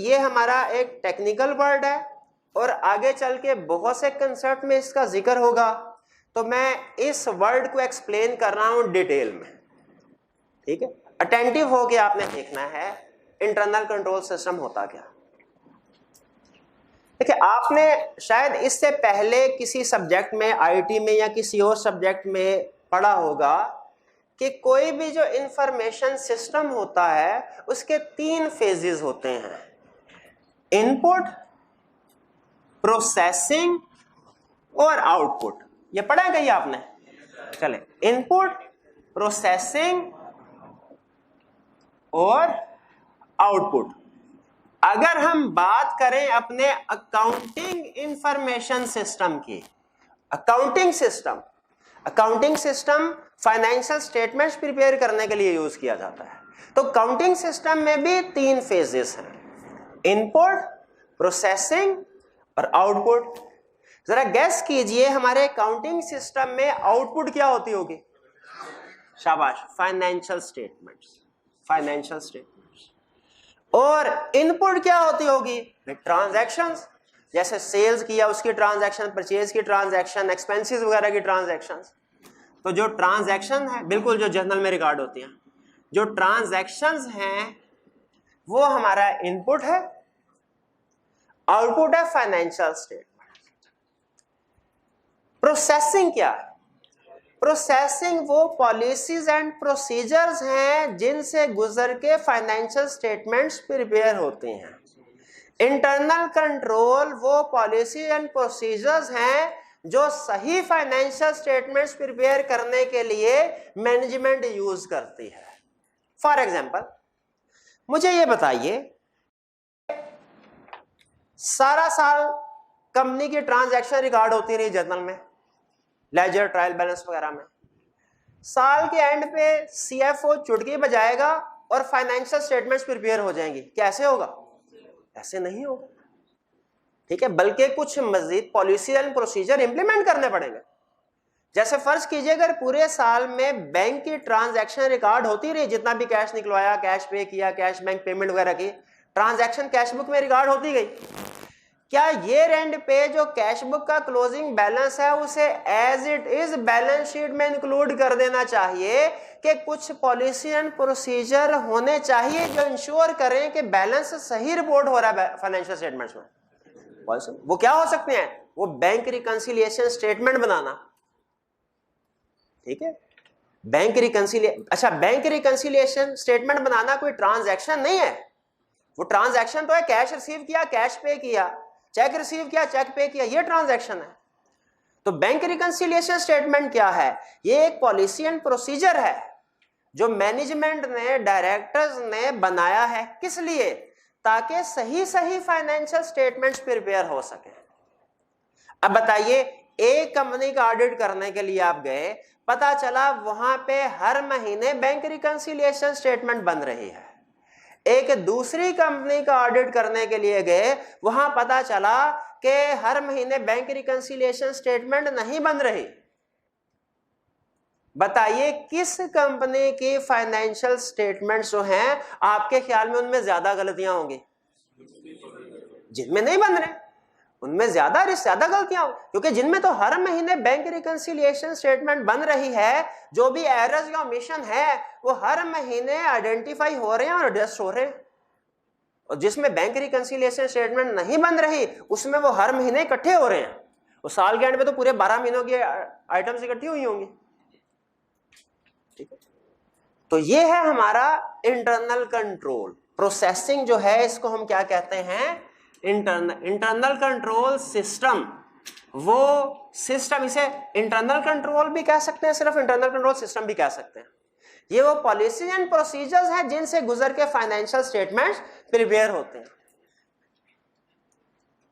S1: ये हमारा एक टेक्निकल वर्ड है और आगे चल के बहुत से कंसेप्ट में इसका जिक्र होगा, तो मैं इस वर्ड को एक्सप्लेन कर रहा हूं डिटेल में। ठीक है, अटेंटिव होके आपने देखना है इंटरनल कंट्रोल सिस्टम होता क्या। देखिए आपने शायद इससे पहले किसी सब्जेक्ट में, आईटी में या किसी और सब्जेक्ट में पढ़ा होगा कि कोई भी जो इंफॉर्मेशन सिस्टम होता है उसके 3 फेजेस होते हैं, इनपुट, प्रोसेसिंग और आउटपुट। ये पढ़ा है कहीं आपने? चले, इनपुट, प्रोसेसिंग और आउटपुट। अगर हम बात करें अपने अकाउंटिंग इंफॉर्मेशन सिस्टम की, accounting system financial statements prepare करने के लिए यूज किया जाता है। तो अकाउंटिंग सिस्टम में भी 3 फेजेस हैं, इनपुट, प्रोसेसिंग और आउटपुट। जरा गेस कीजिए हमारे अकाउंटिंग सिस्टम में आउटपुट क्या होती होगी? शाबाश, फाइनेंशियल स्टेटमेंट्स। और इनपुट क्या होती होगी? ट्रांजैक्शंस, जैसे सेल्स किया उसकी ट्रांजैक्शन, परचेज की ट्रांजैक्शन, एक्सपेंसेस वगैरह की ट्रांजैक्शंस। तो जो ट्रांजैक्शन है बिल्कुल जो जर्नल में रिकॉर्ड होती हैं, जो ट्रांजैक्शंस हैं वो हमारा इनपुट है, आउटपुट है फाइनेंशियल स्टेटमेंट। प्रोसेसिंग क्या है? प्रोसेसिंग वो पॉलिसीज एंड प्रोसीजर्स हैं जिनसे गुजर के फाइनेंशियल स्टेटमेंट्स प्रिपेयर होते हैं। इंटरनल कंट्रोल वो पॉलिसी एंड प्रोसीजर्स हैं जो सही फाइनेंशियल स्टेटमेंट्स प्रिपेयर करने के लिए मैनेजमेंट यूज करती है। फॉर एग्जांपल मुझे ये बताइए, सारा साल कंपनी की ट्रांजैक्शन रिकॉर्ड होती रही जर्नल में, लेजर, ट्रायल बैलेंस वगैरह में। साल के एंड पे सीएफओ चुटकी बजाएगा और फाइनेंशियल स्टेटमेंट्स प्रिपेयर हो जाएंगी। कैसे होगा? ऐसे नहीं होगा। ठीक है, बल्कि कुछ मजीद पॉलिसी एंड प्रोसीजर इंप्लीमेंट करने पड़ेंगे। जैसे फर्ज कीजिए अगर पूरे साल में बैंक की ट्रांजैक्शन रिकॉर्ड होती रही, जितना भी कैश निकलवाया, कैश पे किया, कैश बैंक पेमेंट वगैरह की ट्रांजैक्शन कैश बुक में रिकॉर्ड होती गई। क्या ईयर एंड पे जो कैश बुक का क्लोजिंग बैलेंस है उसे as it is balance sheet में इंक्लूड कर देना चाहिए कि कुछ पॉलिसी एंड प्रोसीजर होने चाहिए जो इंश्योर करें कि बैलेंस सही रिपोर्ट हो रहा है फाइनेंशियल स्टेटमेंट्स में? वो क्या हो सकते हैं? वो बैंक रिकंसिलिएशन स्टेटमेंट बनाना, ठीक है, बैंक रिकंसिलिएशन स्टेटमेंट बनाना कोई ट्रांजैक्शन नहीं है। वो ट्रांजैक्शन तो है कैश रिसीव किया, कैश पे किया, चेक रिसीव किया, चेक पे किया, ये ट्रांजैक्शन है। तो बैंक रिकंसिलिएशन स्टेटमेंट क्या है? ये एक पॉलिसी एंड प्रोसीजर है जो मैनेजमेंट ने, डायरेक्टर्स ने बनाया है। किस लिए? ताकि सही सही फाइनेंशियल स्टेटमेंट्स प्रिपेयर हो सके। अब बताइए, एक कंपनी का ऑडिट करने के लिए आप गए, पता चला वहां पे हर महीने बैंक रिकंसिलिएशन स्टेटमेंट बन रही है। एक दूसरी कंपनी का ऑडिट करने के लिए गए, वहां पता चला कि हर महीने बैंक रिकंसिलिएशन स्टेटमेंट नहीं बन रही। बताइए किस कंपनी की फाइनेंशियल स्टेटमेंट्स जो हैं आपके ख्याल में उनमें ज्यादा गलतियां होंगी? जिनमें नहीं बन रहे उनमें ज्यादा गलतियां होंगी, क्योंकि जिनमें तो हर महीने बैंक रिकंसिलिएशन स्टेटमेंट बन रही है, जो भी एरर्स या ओमिशन है वो हर महीने आइडेंटिफाई हो रहे हैं और एडजस्ट हो रहे हैं। और जिसमें बैंक रिकंसिलिएशन स्टेटमेंट नहीं बन रही उसमें वो हर महीने इकट्ठे हो रहे हैं। वो साल के एंड में तो पूरे 12 महीनों की आइटम्स इकट्ठी हुई होंगी, ठीक है। तो ये है हमारा इंटरनल कंट्रोल प्रोसेसिंग जो है, इसको हम क्या कहते हैं? Internal control system. वो सिस्टम, इसे इंटरनल कंट्रोल भी कह सकते हैं, सिर्फ इंटरनल कंट्रोल सिस्टम भी कह सकते हैं। ये वो पॉलिसी एंड प्रोसीजर्स हैं जिनसे गुजर के फाइनेंशियल स्टेटमेंट्स प्रिपेयर होते हैं।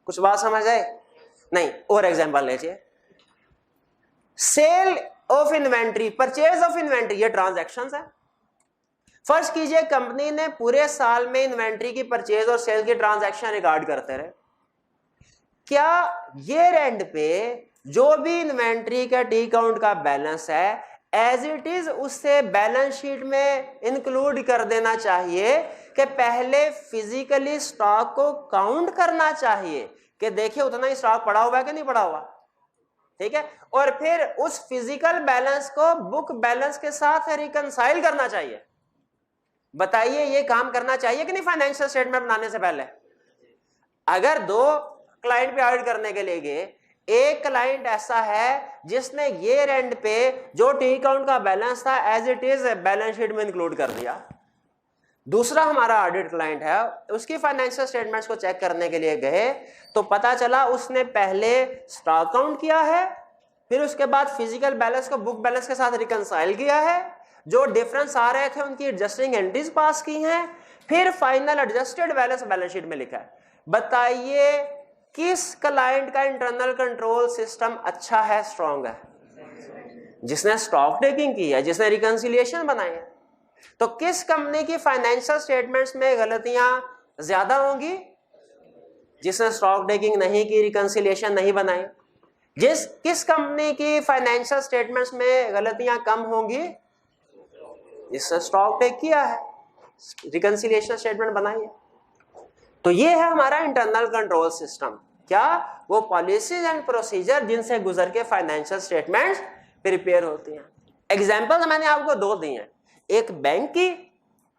S1: कुछ बात समझ आए? नहीं, और एग्जांपल लीजिए। Sale of inventory, purchase of inventory, ये ट्रांजैक्शंस है। फर्स्ट कीजिए कंपनी ने पूरे साल में इन्वेंट्री की परचेज और सेल की ट्रांजैक्शन रिकॉर्ड करते रहे। क्या ईयर एंड पे जो भी इन्वेंट्री का टी काउंट का बैलेंस है एज इट इज उससे बैलेंस शीट में इंक्लूड कर देना चाहिए कि पहले फिजिकली स्टॉक को काउंट करना चाहिए कि देखिए उतना ही स्टॉक पड़ा हुआ है कि नहीं पड़ा हुआ, ठीक है, और फिर उस फिजिकल बैलेंस को बुक बैलेंस के साथ रिकंसाइल करना चाहिए। बताइए ये काम करना चाहिए कि नहीं फाइनेंशियल स्टेटमेंट बनाने से पहले? अगर दो क्लाइंट पे ऑडिट करने के लिए गए, एक क्लाइंट ऐसा है जिसने ईयर एंड पे जो टी अकाउंट का बैलेंस था as it is balance sheet में इंक्लूड कर दिया। दूसरा हमारा ऑडिट क्लाइंट है, उसकी फाइनेंशियल स्टेटमेंट्स को चेक करने के लिए गए तो पता चला उसने पहले स्टॉक काउंट किया है, फिर उसके बाद फिजिकल बैलेंस को बुक बैलेंस के साथ रिकंसाइल किया है, जो डिफरेंस आ रहे थे उनकी एडजस्टिंग एंट्रीज पास की हैं, फिर final adjusted balance balance sheet में लिखा है। बताइए किस क्लाइंट का इंटरनल कंट्रोल सिस्टम अच्छा है, स्ट्रॉन्ग है? जिसने स्टॉक टेकिंग की है, जिसने रिकंसिलिएशन बनाई है। तो किस कंपनी की फाइनेंशियल स्टेटमेंट्स में गलतियां ज्यादा होंगी? जिसने स्टॉक टेकिंग नहीं की, रिकंसिलिएशन नहीं बनाई। किस कंपनी की फाइनेंशियल स्टेटमेंट्स में गलतियां कम होंगी? जिसने स्टॉक टेक किया है, रिकंसिलिएशन स्टेटमेंट बनाई है। तो ये है हमारा इंटरनल कंट्रोल सिस्टम। क्या? वो पॉलिसीज एंड प्रोसीजर जिनसे गुजर के फाइनेंशियल स्टेटमेंट्स प्रिपेयर होती हैं। एग्जांपल्स मैंने आपको दो दी हैं, एक बैंक की,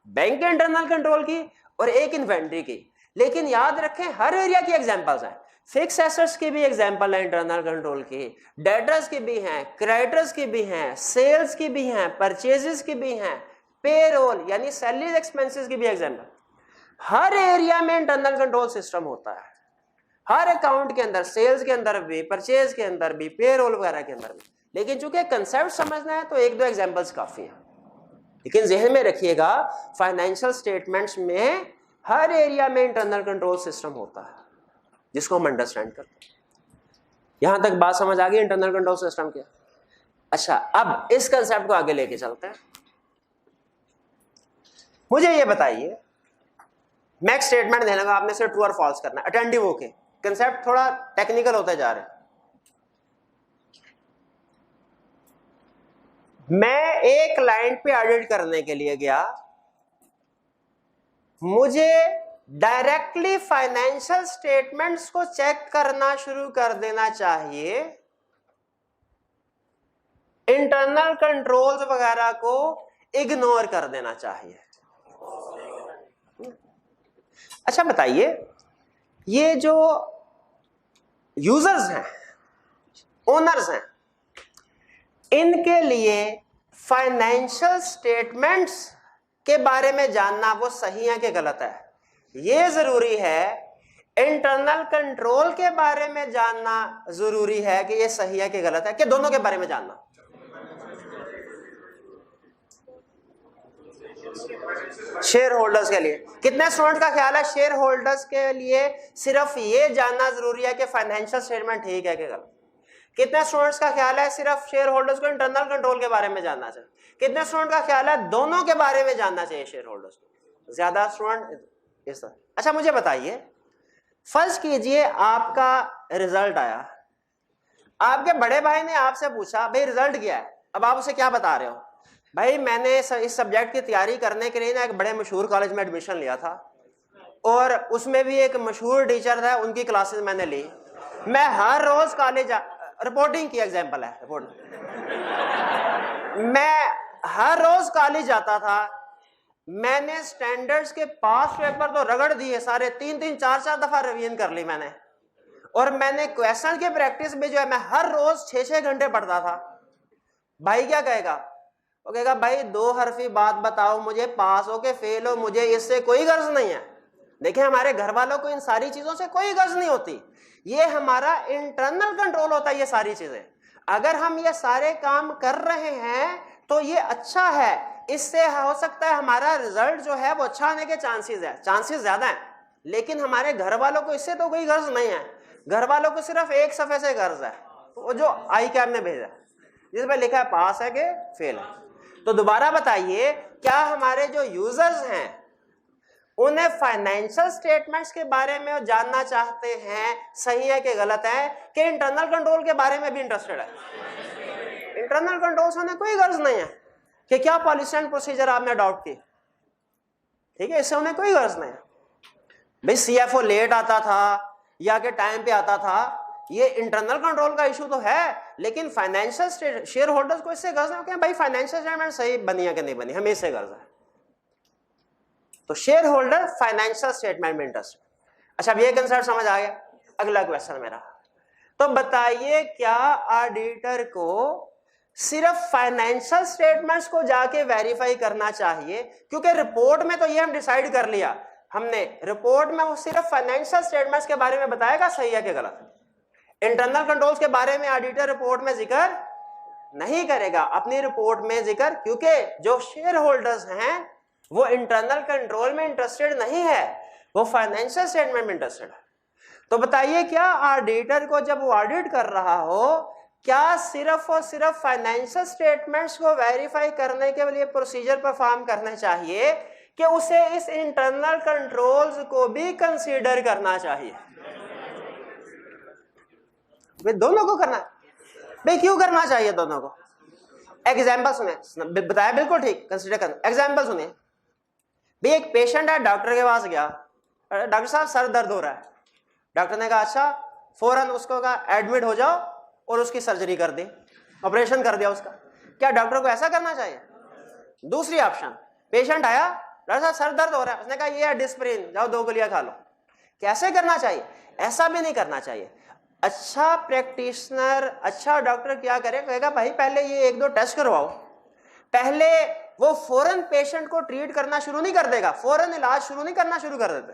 S1: बैंक के इंटरनल कंट्रोल की, और एक इन्वेंट्री की। लेकिन याद रखें हर एरिया की एग्जांपल्स हैं। फिक्स एसेट्स की भी एग्जांपल है इंटरनल कंट्रोल की, डेटर्स की भी हैं, क्रेडिटर्स की भी हैं, सेल्स की भी हैं, परचेजेस की भी हैं, पेरोल यानी सैलरीज एक्सपेंसेस की भी एग्जांपल। हर एरिया में इंटरनल कंट्रोल सिस्टम होता है, हर अकाउंट के अंदर, सेल्स के अंदर भी, परचेज के अंदर भी, पेरोल वगैरह के अंदर भी। लेकिन चूंकि कंसेप्ट समझना है तो एक दो एग्जांपल्स काफी हैं। लेकिन ज़हन में रखिएगा फाइनेंशियल स्टेटमेंट्स में हर एरिया में इंटरनल कंट्रोल सिस्टम होता है जिसको हम अंडरस्टैंड करते हैं। यहां तक बात समझ आ गई इंटरनल कंट्रोल सिस्टम क्या? अच्छा, अब इस कंसेप्ट को आगे लेके चलते हैं। मुझे ये बताइए, मैं एक स्टेटमेंट देने का, आपने सिर्फ ट्रू और फॉल्स करना है, अटेंटिव होके। कंसेप्ट थोड़ा टेक्निकल होते जा रहे हैं। मैं एक क्लाइंट पे ऑडिट करने के लिए गया, मुझे डायरेक्टली फाइनेंशियल स्टेटमेंट्स को चेक करना शुरू कर देना चाहिए, इंटरनल कंट्रोल्स वगैरह को इग्नोर कर देना चाहिए। अच्छा बताइए, ये जो यूजर्स हैं, ओनर्स हैं, इनके लिए फाइनेंशियल स्टेटमेंट्स के बारे में जानना वो सही है कि गलत है? ये जरूरी है। इंटरनल कंट्रोल के बारे में जानना जरूरी है कि ये सही है कि गलत है, कि दोनों के बारे में जानना? शेयर होल्डर्स के लिए कितने स्टूडेंट का ख्याल है शेयर होल्डर्स के लिए सिर्फ ये जानना जरूरी है कि फाइनेंशियल स्टेटमेंट ठीक है कि गलत? कितने स्टूडेंट्स का ख्याल है सिर्फ शेयर होल्डर्स को इंटरनल कंट्रोल के बारे में जानना चाहिए? कितने स्टूडेंट का ख्याल है दोनों के बारे में जानना चाहिए शेयर होल्डर्स को? ज्यादा स्टूडेंट इस तरह। अच्छा मुझे बताइए, फर्ज कीजिए आपका रिजल्ट आया, आपके बड़े भाई ने आपसे पूछा भाई रिजल्ट क्या है, अब आप उसे क्या बता रहे हो? भाई मैंने इस सब्जेक्ट की तैयारी करने के लिए ना एक बड़े मशहूर कॉलेज में एडमिशन लिया था और उसमें भी एक मशहूर टीचर था, उनकी क्लासेस मैंने ली, मैं हर रोज कॉलेज रिपोर्टिंग की एग्जांपल है, रिपोर्ट मैं हर रोज कॉलेज जाता था, मैंने स्टैंडर्ड्स के पास पेपर तो रगड़ दिए सारे, 3-3 4-4 दफा रिवीजन कर ली मैंने, और मैंने क्वेश्चन की प्रैक्टिस में जो है मैं हर रोज 6-6 घंटे पढ़ता था। भाई क्या कहेगा? वो कहेगा भाई 2 हरफी बात बताओ मुझे, पास हो के फेल हो, मुझे इससे कोई गर्ज नहीं है। देखिए हमारे घर वालों को इन सारी चीजों से कोई गर्ज नहीं होती, ये हमारा इंटरनल कंट्रोल होता है ये सारी चीजें। अगर हम ये सारे काम कर रहे हैं तो ये अच्छा है, इससे हो सकता है हमारा रिजल्ट जो है वो अच्छा आने के चांसेस ज्यादा हैं, लेकिन हमारे घर वालों को इससे तो कोई गर्ज नहीं है। घर वालों को सिर्फ एक सफे से गर्ज है, वो जो आई कैब ने भेजा जिसमें लिखा है पास है कि फेल है। तो दोबारा बताइए, क्या हमारे जो यूजर्स हैं उन्हें फाइनेंशियल स्टेटमेंट्स के बारे में जानना चाहते हैं, सही है कि गलत है, कि इंटरनल कंट्रोल के बारे में भी इंटरेस्टेड है? इंटरनल कंट्रोल से उन्हें कोई गर्ज नहीं है कि क्या पॉलिसी एंड प्रोसीजर आपने अडॉप्ट की, ठीक है, इससे उन्हें कोई गर्ज नहीं है। भाई सीएफओ लेट आता था या के टाइम पे आता था, ये इंटरनल कंट्रोल का इशू तो है, लेकिन फाइनेंशियल शेयर होल्डर्स को इससे गर्ज नहीं, भाई फाइनेंशियल स्टेटमेंट सही बनी है कि नहीं बनी, हमें इससे गर्ज है। तो शेयर होल्डर फाइनेंशियल स्टेटमेंट में इंटरेस्ट। अच्छा अब ये कंसेप्ट समझ आ गया? अगला क्वेश्चन मेरा, तो बताइए क्या ऑडिटर को सिर्फ फाइनेंशियल स्टेटमेंट्स को जाके वेरीफाई करना चाहिए? क्योंकि रिपोर्ट में तो ये हम डिसाइड कर लिया हमने, रिपोर्ट में वो सिर्फ फाइनेंशियल स्टेटमेंट्स के बारे में बताएगा सही है कि गलत। इंटरनल कंट्रोल्स के बारे में ऑडिटर रिपोर्ट में जिक्र नहीं करेगा अपनी रिपोर्ट में जिक्र, क्योंकि जो शेयर होल्डर्स हैं वो इंटरनल कंट्रोल में इंटरेस्टेड नहीं है, वो फाइनेंशियल स्टेटमेंट में इंटरेस्टेड है। तो बताइए क्या ऑडिटर को जब वो ऑडिट कर रहा हो, क्या सिर्फ और सिर्फ फाइनेंशियल स्टेटमेंट्स को वेरीफाई करने के लिए प्रोसीजर परफॉर्म करने चाहिए कि उसे इस इंटरनल कंट्रोल्स को भी कंसीडर करना चाहिए? भाई दोनों को करना है। भाई क्यों करना चाहिए दोनों को? एग्जाम्पल सुने, बताया बिल्कुल ठीक, कंसीडर करना। एग्जाम्पल सुनिए, भाई एक पेशेंट है, डॉक्टर के पास गया, डॉक्टर साहब सर दर्द हो रहा है, डॉक्टर ने कहा अच्छा फौरन उसको कहा एडमिट हो जाओ और उसकी सर्जरी कर दी, ऑपरेशन कर दिया उसका। क्या डॉक्टर को ऐसा करना चाहिए? दूसरी ऑप्शन, पेशेंट आया, डॉक्टर साहब सर दर्द हो रहा है, उसने कहा ये है डिस्प्रिन, जाओ 2 गोलियां खा लो। कैसे करना चाहिए? ऐसा भी नहीं करना चाहिए। अच्छा प्रैक्टिशनर, अच्छा डॉक्टर क्या करे, कहेगा भाई पहले ये 1-2 टेस्ट करवाओ, पहले वो फौरन पेशेंट को ट्रीट करना शुरू नहीं कर देगा, फौरन इलाज शुरू नहीं करना शुरू कर देते।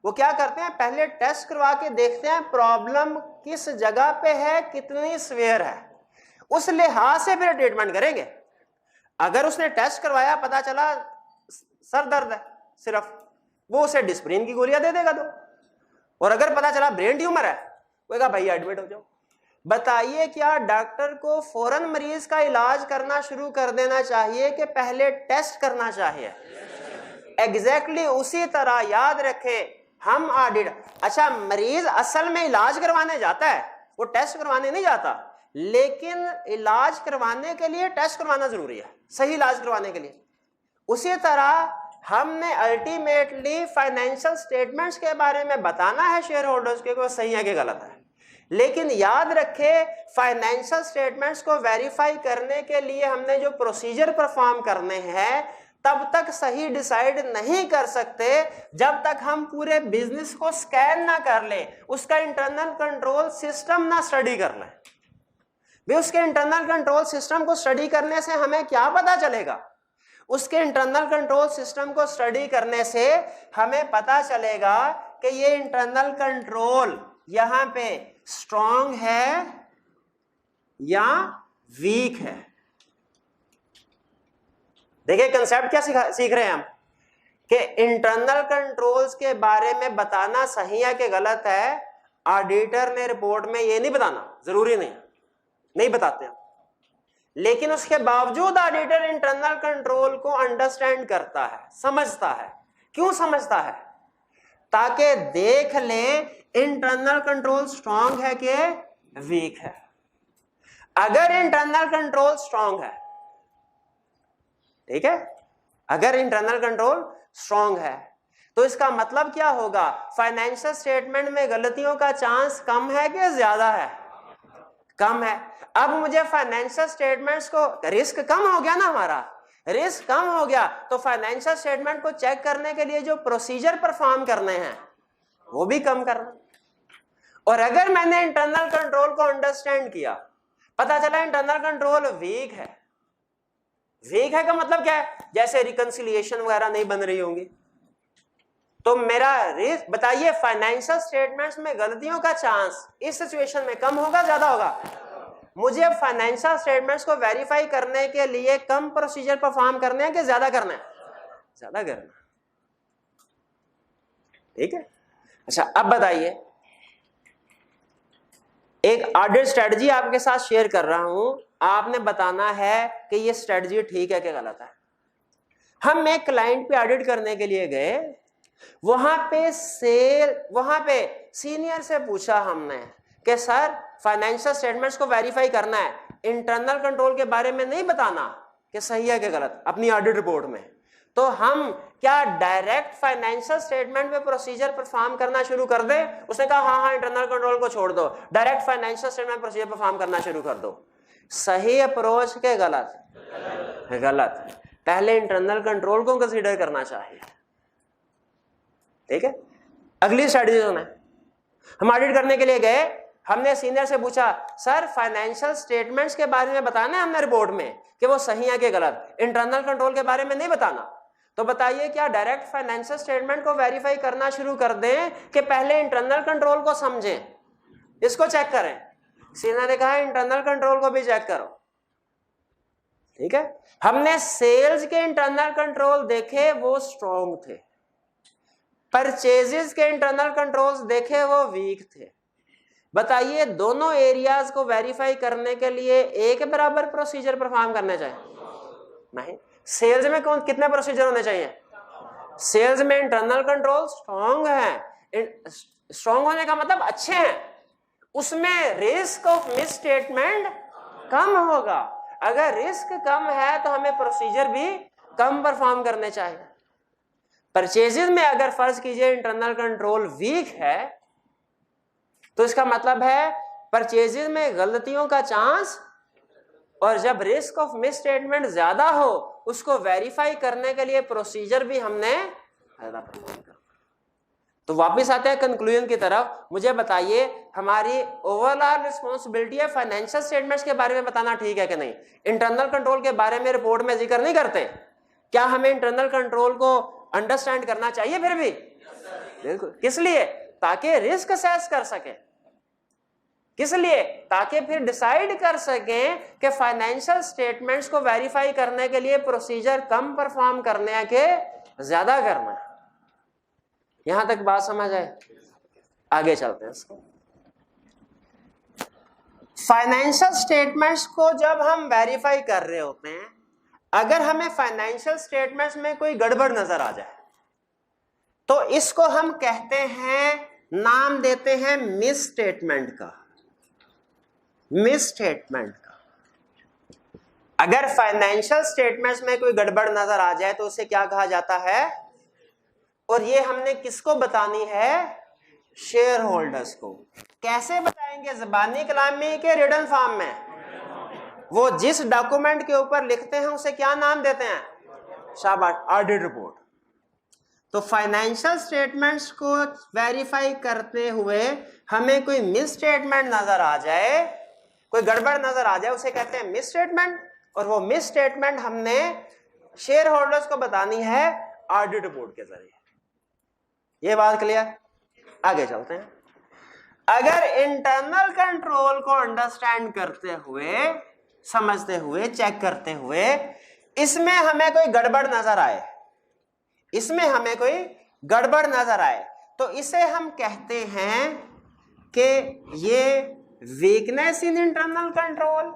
S1: वो क्या करते हैं, पहले टेस्ट करवा के देखते हैं प्रॉब्लम किस जगह पे है, कितनी सीवियर है, उस लिहाज से फिर ट्रीटमेंट करेंगे। अगर उसने टेस्ट करवाया, पता चला सर दर्द है सिर्फ, वो उसे डिस्प्रिन की गोलियां दे देगा 2, और अगर पता चला ब्रेन ट्यूमर है, वो कहा भाई एडमिट हो जाओ। बताइए क्या डॉक्टर को फौरन मरीज का इलाज करना शुरू कर देना चाहिए कि पहले टेस्ट करना चाहिए? एग्जैक्टली उसी तरह याद रखें, हम ऑडिट, अच्छा मरीज असल में इलाज करवाने जाता है, वो टेस्ट करवाने नहीं जाता, लेकिन इलाज करवाने के लिए टेस्ट करवाना जरूरी है, सही इलाज करवाने के लिए। उसी तरह हमने अल्टीमेटली फाइनेंशियल स्टेटमेंट्स के बारे में बताना है शेयर होल्डर्स के, वो सही है कि गलत है। लेकिन याद रखें, फाइनेंशियल स्टेटमेंट्स को वेरीफाई करने के लिए हमने जो प्रोसीजर परफॉर्म करने हैं तब तक सही डिसाइड नहीं कर सकते जब तक हम पूरे बिजनेस को स्कैन ना कर लें, उसका इंटरनल कंट्रोल सिस्टम ना स्टडी कर लें। भी उसके इंटरनल कंट्रोल सिस्टम को स्टडी करने से हमें क्या पता चलेगा? उसके इंटरनल कंट्रोल सिस्टम को स्टडी करने से हमें पता चलेगा कि ये इंटरनल कंट्रोल यहां पे स्ट्रॉन्ग है या वीक है। देखिए कंसेप्ट क्या सीख रहे हैं हम कि इंटरनल कंट्रोल्स के बारे में बताना सही है कि गलत है, ऑडिटर ने रिपोर्ट में ये नहीं बताना, जरूरी नहीं बताते हैं। लेकिन उसके बावजूद ऑडिटर इंटरनल कंट्रोल को अंडरस्टैंड करता है, समझता है। क्यों समझता है? ताकि देख लें इंटरनल कंट्रोल स्ट्रांग है कि वीक है। अगर इंटरनल कंट्रोल स्ट्रांग है, ठीक है, अगर इंटरनल कंट्रोल स्ट्रांग है तो इसका मतलब क्या होगा? फाइनेंशियल स्टेटमेंट में गलतियों का चांस कम है कि ज्यादा है? कम है। अब मुझे फाइनेंशियल स्टेटमेंट्स को, रिस्क कम हो गया ना, हमारा रिस्क कम हो गया, तो फाइनेंशियल स्टेटमेंट को चेक करने के लिए जो प्रोसीजर परफॉर्म करने हैं वो भी कम करना। और अगर मैंने इंटरनल कंट्रोल को अंडरस्टैंड किया, पता चला इंटरनल कंट्रोल वीक है। वीक है का मतलब क्या है? जैसे रिकंसिलिएशन वगैरह नहीं बन रही होंगी, तो मेरा रिस्क बताइए, फाइनेंशियल स्टेटमेंट्स में गलतियों का चांस इस सिचुएशन में कम होगा ज्यादा होगा? मुझे अब फाइनेंशियल स्टेटमेंट्स को वेरीफाई करने के लिए कम प्रोसीजर परफॉर्म करने हैं कि ज्यादा करना है? ज्यादा करना, ठीक है। अच्छा अब बताइए, एक ऑडिट स्ट्रेटजी आपके साथ शेयर कर रहा हूं, आपने बताना है कि ये स्ट्रेटजी ठीक है कि गलत है। हम एक क्लाइंट पे ऑडिट करने के लिए गए, वहां पे सीनियर से पूछा हमने कि सर फाइनेंशियल स्टेटमेंट्स को वेरीफाई करना है, इंटरनल कंट्रोल के बारे में नहीं बताना कि सही है कि गलत अपनी ऑडिट रिपोर्ट में, तो हम क्या डायरेक्ट फाइनेंशियल स्टेटमेंट में प्रोसीजर परफॉर्म करना शुरू कर दे? उसने कहा हाँ इंटरनल कंट्रोल को छोड़ दो, direct financial statement procedure perform करना शुरू कर दो। सही अप्रोच के गलत? गलत। पहले इंटरनल कंट्रोल को कंसीडर करना चाहिए, ठीक है। अगली स्ट्रेटजी है, हम ऑडिट करने के लिए गए, हमने सीनियर से पूछा सर फाइनेंशियल स्टेटमेंट्स के बारे में बताना है हमने रिपोर्ट में कि वो सही है कि गलत, इंटरनल कंट्रोल के बारे में नहीं बताना, तो बताइए क्या डायरेक्ट फाइनेंशियल स्टेटमेंट को वेरीफाई करना शुरू कर दें कि पहले इंटरनल कंट्रोल को समझें, इसको चेक करें? सीनियर ने कहा इंटरनल कंट्रोल को भी चेक करो, ठीक है। हमने सेल्स के इंटरनल कंट्रोल देखे, वो स्ट्रॉन्ग थे। परचेजेस के इंटरनल कंट्रोल्स देखे, वो वीक थे। बताइए दोनों एरियाज को वेरीफाई करने के लिए एक बराबर प्रोसीजर परफॉर्म करने चाहिए? नहीं। सेल्स में कितने प्रोसीजर होने चाहिए? सेल्स में इंटरनल कंट्रोल स्ट्रॉन्ग है, स्ट्रॉन्ग होने का मतलब अच्छे हैं, उसमें रिस्क ऑफ मिस स्टेटमेंट कम होगा। अगर रिस्क कम है तो हमें प्रोसीजर भी कम परफॉर्म करने चाहिए। परचेजेस में अगर फर्ज कीजिए इंटरनल कंट्रोल वीक है तो इसका मतलब है परचेजेस में गलतियों का चांस, और जब रिस्क ऑफ मिस स्टेटमेंट ज्यादा हो उसको वेरीफाई करने के लिए प्रोसीजर भी हमने ज्यादा परफॉर्म करना। तो वापस आते हैं कंक्लूजन की तरफ। मुझे बताइए हमारी ओवरऑल रिस्पॉन्सिबिलिटी है फाइनेंशियल स्टेटमेंट्स के बारे में बताना, ठीक है कि नहीं? इंटरनल कंट्रोल के बारे में रिपोर्ट में जिक्र नहीं करते, क्या हमें इंटरनल कंट्रोल को अंडरस्टैंड करना चाहिए फिर भी? बिल्कुल। किस लिए? ताकि रिस्क असेस कर सके। किस लिए? ताकि फिर डिसाइड कर सकें कि फाइनेंशियल स्टेटमेंट्स को वेरीफाई करने के लिए प्रोसीजर कम परफॉर्म करने के ज्यादा करना है। यहां तक बात समझ आए? आगे चलते हैं इसको। फाइनेंशियल स्टेटमेंट्स को जब हम वेरीफाई कर रहे होते हैं, अगर हमें फाइनेंशियल स्टेटमेंट्स में कोई गड़बड़ नजर आ जाए तो इसको हम कहते हैं, नाम देते हैं मिस स्टेटमेंट का। मिस स्टेटमेंट का अगर फाइनेंशियल स्टेटमेंट्स में कोई गड़बड़ नजर आ जाए तो उसे क्या कहा जाता है, और ये हमने किसको बतानी है, शेयर होल्डर्स को। कैसे बताएंगे, ज़बानी कलामी के रिटन फॉर्म में। वो जिस डॉक्यूमेंट के ऊपर लिखते हैं उसे क्या नाम देते हैं, शाबाश, ऑडिट रिपोर्ट। तो फाइनेंशियल स्टेटमेंट्स को वेरीफाई करते हुए हमें कोई मिस स्टेटमेंट नजर आ जाए, कोई गड़बड़ नजर आ जाए, उसे कहते हैं मिस स्टेटमेंट, और वो मिस स्टेटमेंट हमने शेयर होल्डर्स को बतानी है ऑडिट रिपोर्ट के जरिए। ये बात क्लियर, आगे चलते हैं। अगर इंटरनल कंट्रोल को अंडरस्टैंड करते हुए, समझते हुए, चेक करते हुए इसमें हमें कोई गड़बड़ नजर आए, इसमें हमें कोई गड़बड़ नजर आए, तो इसे हम कहते हैं कि ये वीकनेस इन इंटरनल कंट्रोल,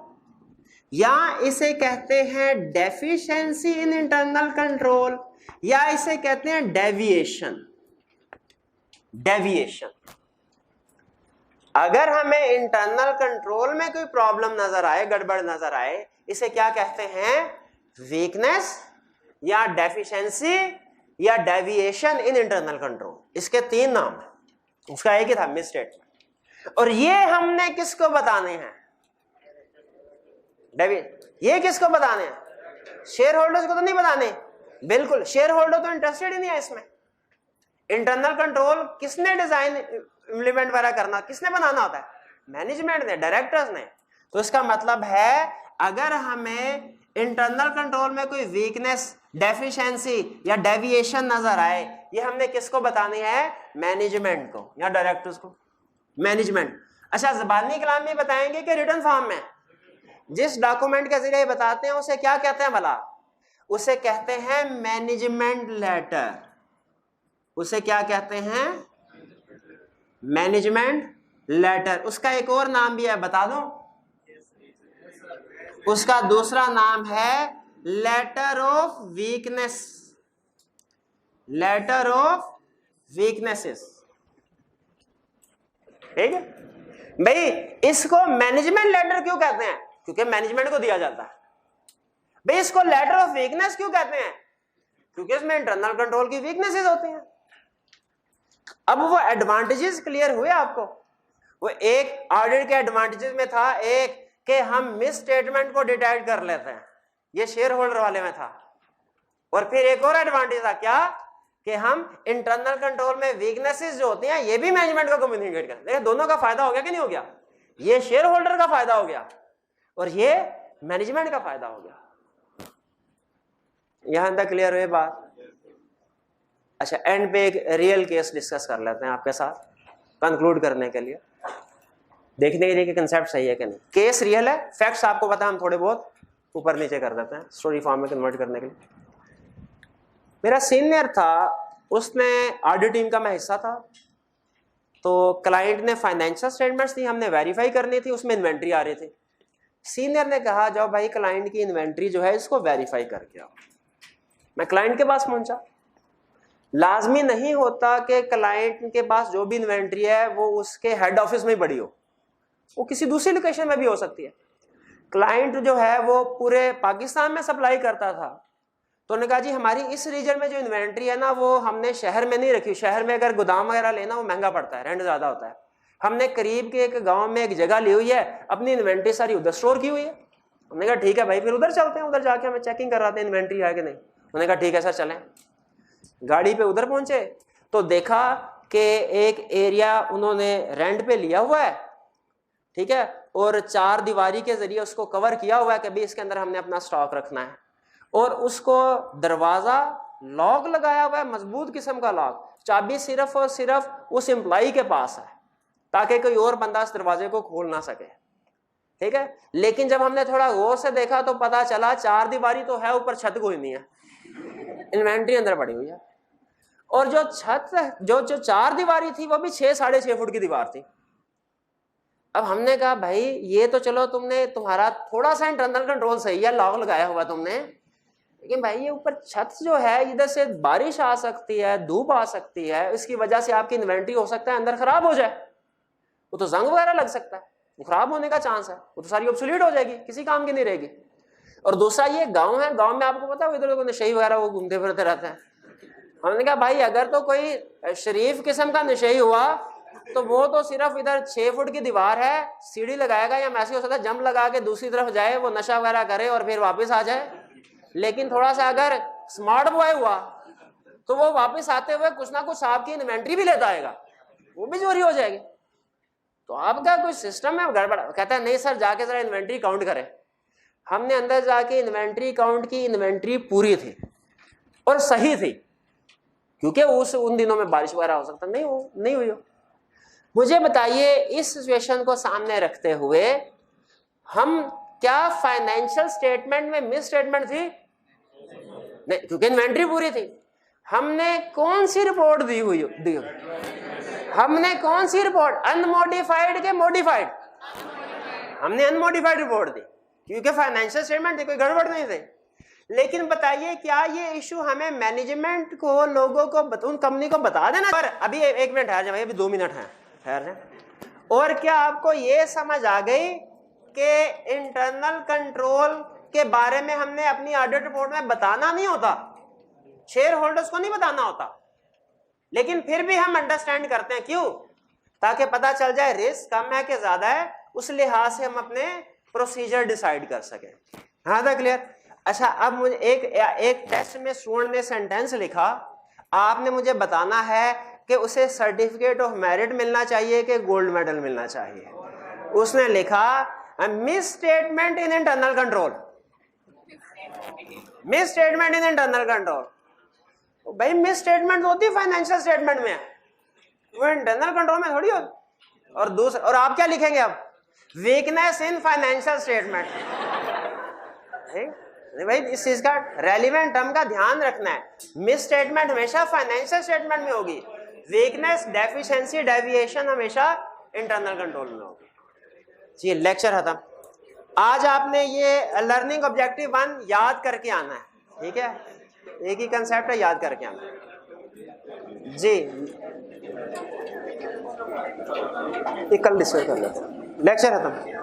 S1: या इसे कहते हैं डेफिशिएंसी इन इंटरनल कंट्रोल, या इसे कहते हैं डेविएशन। डेविएशन, अगर हमें इंटरनल कंट्रोल में कोई प्रॉब्लम नजर आए, गड़बड़ नजर आए, इसे क्या कहते हैं, वीकनेस या डेफिशिएंसी या डेविएशन इन इंटरनल कंट्रोल। इसके 3 नाम है, उसका एक ही था, मिस स्टेटमेंट। और ये हमने किसको बताने हैं, ये किसको बताने हैं, शेयर होल्डर्स को तो नहीं बताने, बिल्कुल, शेयर होल्डर तो इंटरेस्टेड ही नहीं है इसमें। इंटरनल कंट्रोल किसने डिजाइन इम्प्लीमेंट वगैरह करना, किसने बनाना होता है, मैनेजमेंट ने, डायरेक्टर्स ने। तो इसका मतलब है अगर हमें इंटरनल कंट्रोल में कोई वीकनेस, डेफिशिएंसी या डेविएशन नजर आए, ये हमने किसको बतानी है, मैनेजमेंट को या डायरेक्टर्स को, मैनेजमेंट। अच्छा, ज़बानी कलाम में बताएंगे कि रिटन फॉर्म में, जिस डॉक्यूमेंट के जरिए बताते हैं उसे क्या कहते हैं भला, उसे कहते हैं मैनेजमेंट लेटर। उसे क्या कहते हैं, मैनेजमेंट लेटर। उसका एक और नाम भी है, बता दो, उसका दूसरा नाम है letter of weakness, letter of weaknesses. ठीक है भाई, इसको मैनेजमेंट लेटर क्यों कहते हैं, क्योंकि मैनेजमेंट को दिया जाता है। भाई इसको लेटर ऑफ वीकनेस क्यों कहते हैं, क्योंकि इसमें इंटरनल कंट्रोल की वीकनेसेस होती हैं। अब वो एडवांटेजेस क्लियर हुए आपको। वो एक ऑडिट के एडवांटेजेस में था, एक कि हम मिस स्टेटमेंट को डिटेक्ट कर लेते हैं, ये शेयर होल्डर वाले में था। और फिर एक और एडवांटेज था क्या, कि हम इंटरनल कंट्रोल में वीकनेसेस जो होती हैं ये भी मैनेजमेंट को कम्युनिकेट करते हैं। देखिए दोनों का फायदा हो गया कि नहीं हो गया, ये शेयर होल्डर का फायदा हो गया और ये मैनेजमेंट का फायदा हो गया। यहां तक क्लियर हुई बात। अच्छा, एंड पे एक रियल केस डिस्कस कर लेते हैं आपके साथ, कंक्लूड करने के लिए, देखने के लिए कि कंसेप्ट सही है कि नहीं। केस रियल है, फैक्ट्स आपको पता, हम थोड़े बहुत ऊपर नीचे कर देते हैं स्टोरी फॉर्म में कन्वर्ट करने के लिए। मेरा सीनियर था, उसने ऑडिट टीम का मैं हिस्सा था, तो क्लाइंट ने फाइनेंशियल स्टेटमेंट्स थी, हमने वेरीफाई करनी थी, उसमें इन्वेंट्री आ रही थी। सीनियर ने कहा जाओ भाई क्लाइंट की इन्वेंट्री जो है इसको वेरीफाई करके आओ। मैं क्लाइंट के पास पहुंचा। लाजमी नहीं होता कि क्लाइंट के पास जो भी इन्वेंट्री है वो उसके हेड ऑफिस में ही पड़ी हो, वो किसी दूसरी लोकेशन में भी हो सकती है। क्लाइंट जो है वो पूरे पाकिस्तान में सप्लाई करता था, तो उन्होंने कहा जी हमारी इस रीजन में जो इन्वेंट्री है ना वो हमने शहर में नहीं रखी, शहर में अगर गोदाम वगैरह लेना वो महंगा पड़ता है, रेंट ज्यादा होता है। हमने करीब के एक गांव में एक जगह ली हुई है, अपनी इन्वेंट्री सारी उधर स्टोर की हुई है। हमने कहा ठीक है भाई, फिर उधर चलते हैं, उधर जाके हमें चेकिंग कराते हैं इन्वेंट्री है कि नहीं। उन्होंने कहा ठीक है सर चलें। गाड़ी पे उधर पहुंचे तो देखा कि एक एरिया उन्होंने रेंट पे लिया हुआ है, ठीक है, और 4 दीवारी के जरिए उसको कवर किया हुआ है कि भाई इसके अंदर हमने अपना स्टॉक रखना है, और उसको दरवाजा लॉक लगाया हुआ है, मजबूत किस्म का लॉक, चाबी सिर्फ और सिर्फ उस एम्प्लॉय के पास है ताकि कोई और बंदा इस दरवाजे को खोल ना सके, ठीक है। लेकिन जब हमने थोड़ा गौर से देखा तो पता चला 4 दीवारी तो है, ऊपर छत कोई नहीं है, इन्वेंट्री अंदर पड़ी हुई है। और जो छत जो 4 दीवारी थी वो भी 6-6.5 फुट की दीवार थी। अब हमने कहा भाई ये तो चलो तुमने, तुम्हारा थोड़ा सा इंटरनल कंट्रोल सही है, लॉक लगाया हुआ तुमने, लेकिन भाई ये ऊपर छत जो है इधर से बारिश आ सकती है, धूप आ सकती है, इसकी वजह से आपकी इन्वेंट्री हो सकता है अंदर खराब हो जाए, वो तो जंग वगैरह लग सकता है, वो खराब होने का चांस है, वो तो सारी ऑब्सोलीट हो जाएगी, किसी काम की नहीं रहेगी।
S2: और दूसरा ये गांव है, गांव में आपको पता है इधर उधर नशेई वगैरह वो घूमते फिरते रहते हैं। हमने कहा भाई अगर तो कोई शरीफ किस्म का नशेई हुआ तो वो तो सिर्फ इधर 6 फुट की दीवार है, सीढ़ी लगाएगा या मैसे हो सकता है जंप लगा के दूसरी तरफ जाए, वो नशा वगैरह करे और फिर वापस आ जाए। लेकिन थोड़ा सा अगर स्मार्ट बॉय हुआ तो वो वापस आते हुए कुछ ना कुछ आपकी इन्वेंट्री भी लेता आएगा, वो भी चोरी हो जाएगी। तो आपका कोई सिस्टम है गड़बड़। कहता है नहीं सर जाके जरा इन्वेंट्री काउंट करें। हमने अंदर जाके इन्वेंट्री काउंट की, इन्वेंट्री पूरी थी और सही थी, क्योंकि उन दिनों में बारिश वगैरह हो सकता नहीं हुई हो। मुझे बताइए इस सिचुएशन को सामने रखते हुए हम क्या फाइनेंशियल स्टेटमेंट में मिस स्टेटमेंट थी? नहीं, क्योंकि इन्वेंट्री पूरी थी। हमने कौन सी रिपोर्ट दी? हमने कौन सी रिपोर्ट? अनमोडिफाइड के मॉडिफाइड? हमने अनमोडिफाइड रिपोर्ट दी क्योंकि फाइनेंशियल स्टेटमेंट थी, कोई गड़बड़ नहीं थी। लेकिन बताइए क्या ये इशू हमें मैनेजमेंट को, लोगों को, उन कंपनी को बता देना? पर अभी 1 मिनट ठहर जाए भाई, अभी 2 मिनट है, ठहर जाए। और क्या आपको ये समझ आ गई कि इंटरनल कंट्रोल के बारे में हमने अपनी ऑडिट रिपोर्ट में बताना नहीं होता, शेयर होल्डर्स को नहीं बताना होता, लेकिन फिर भी हम अंडरस्टैंड करते हैं। क्यों? ताकि पता चल जाए रिस्क कम है कि ज्यादा है, उस लिहाज से हम अपने प्रोसीजर डिसाइड कर सके। हाँ था क्लियर? अच्छा, अब मुझे एक टेस्ट में स्टूडेंट ने सेंटेंस लिखा, आपने मुझे बताना है कि उसे सर्टिफिकेट ऑफ मेरिट मिलना चाहिए कि गोल्ड मेडल मिलना चाहिए। उसने लिखा miss statement in internal control, miss statement in internal control. भाई मिस स्टेटमेंट होती है फाइनेंशियल स्टेटमेंट में, वो इंटरनल कंट्रोल में थोड़ी होती। और दूसरा, और आप क्या लिखेंगे अब? Weakness in financial statement. भाई इस चीज का रेलिवेंट टर्म का ध्यान रखना है। मिस स्टेटमेंट हमेशा फाइनेंशियल स्टेटमेंट में होगी, वीकनेस, डेफिशिएंसी, डेविएशन हमेशा इंटरनल कंट्रोल में होगी। जी, लेक्चर खत्म। आज आपने ये लर्निंग ऑब्जेक्टिव 1 याद करके आना है, ठीक है? एक ही कंसेप्ट है, याद करके आना है। जी, ये कल डिस्कस कर लेते हैं। लेक्चर खत्म।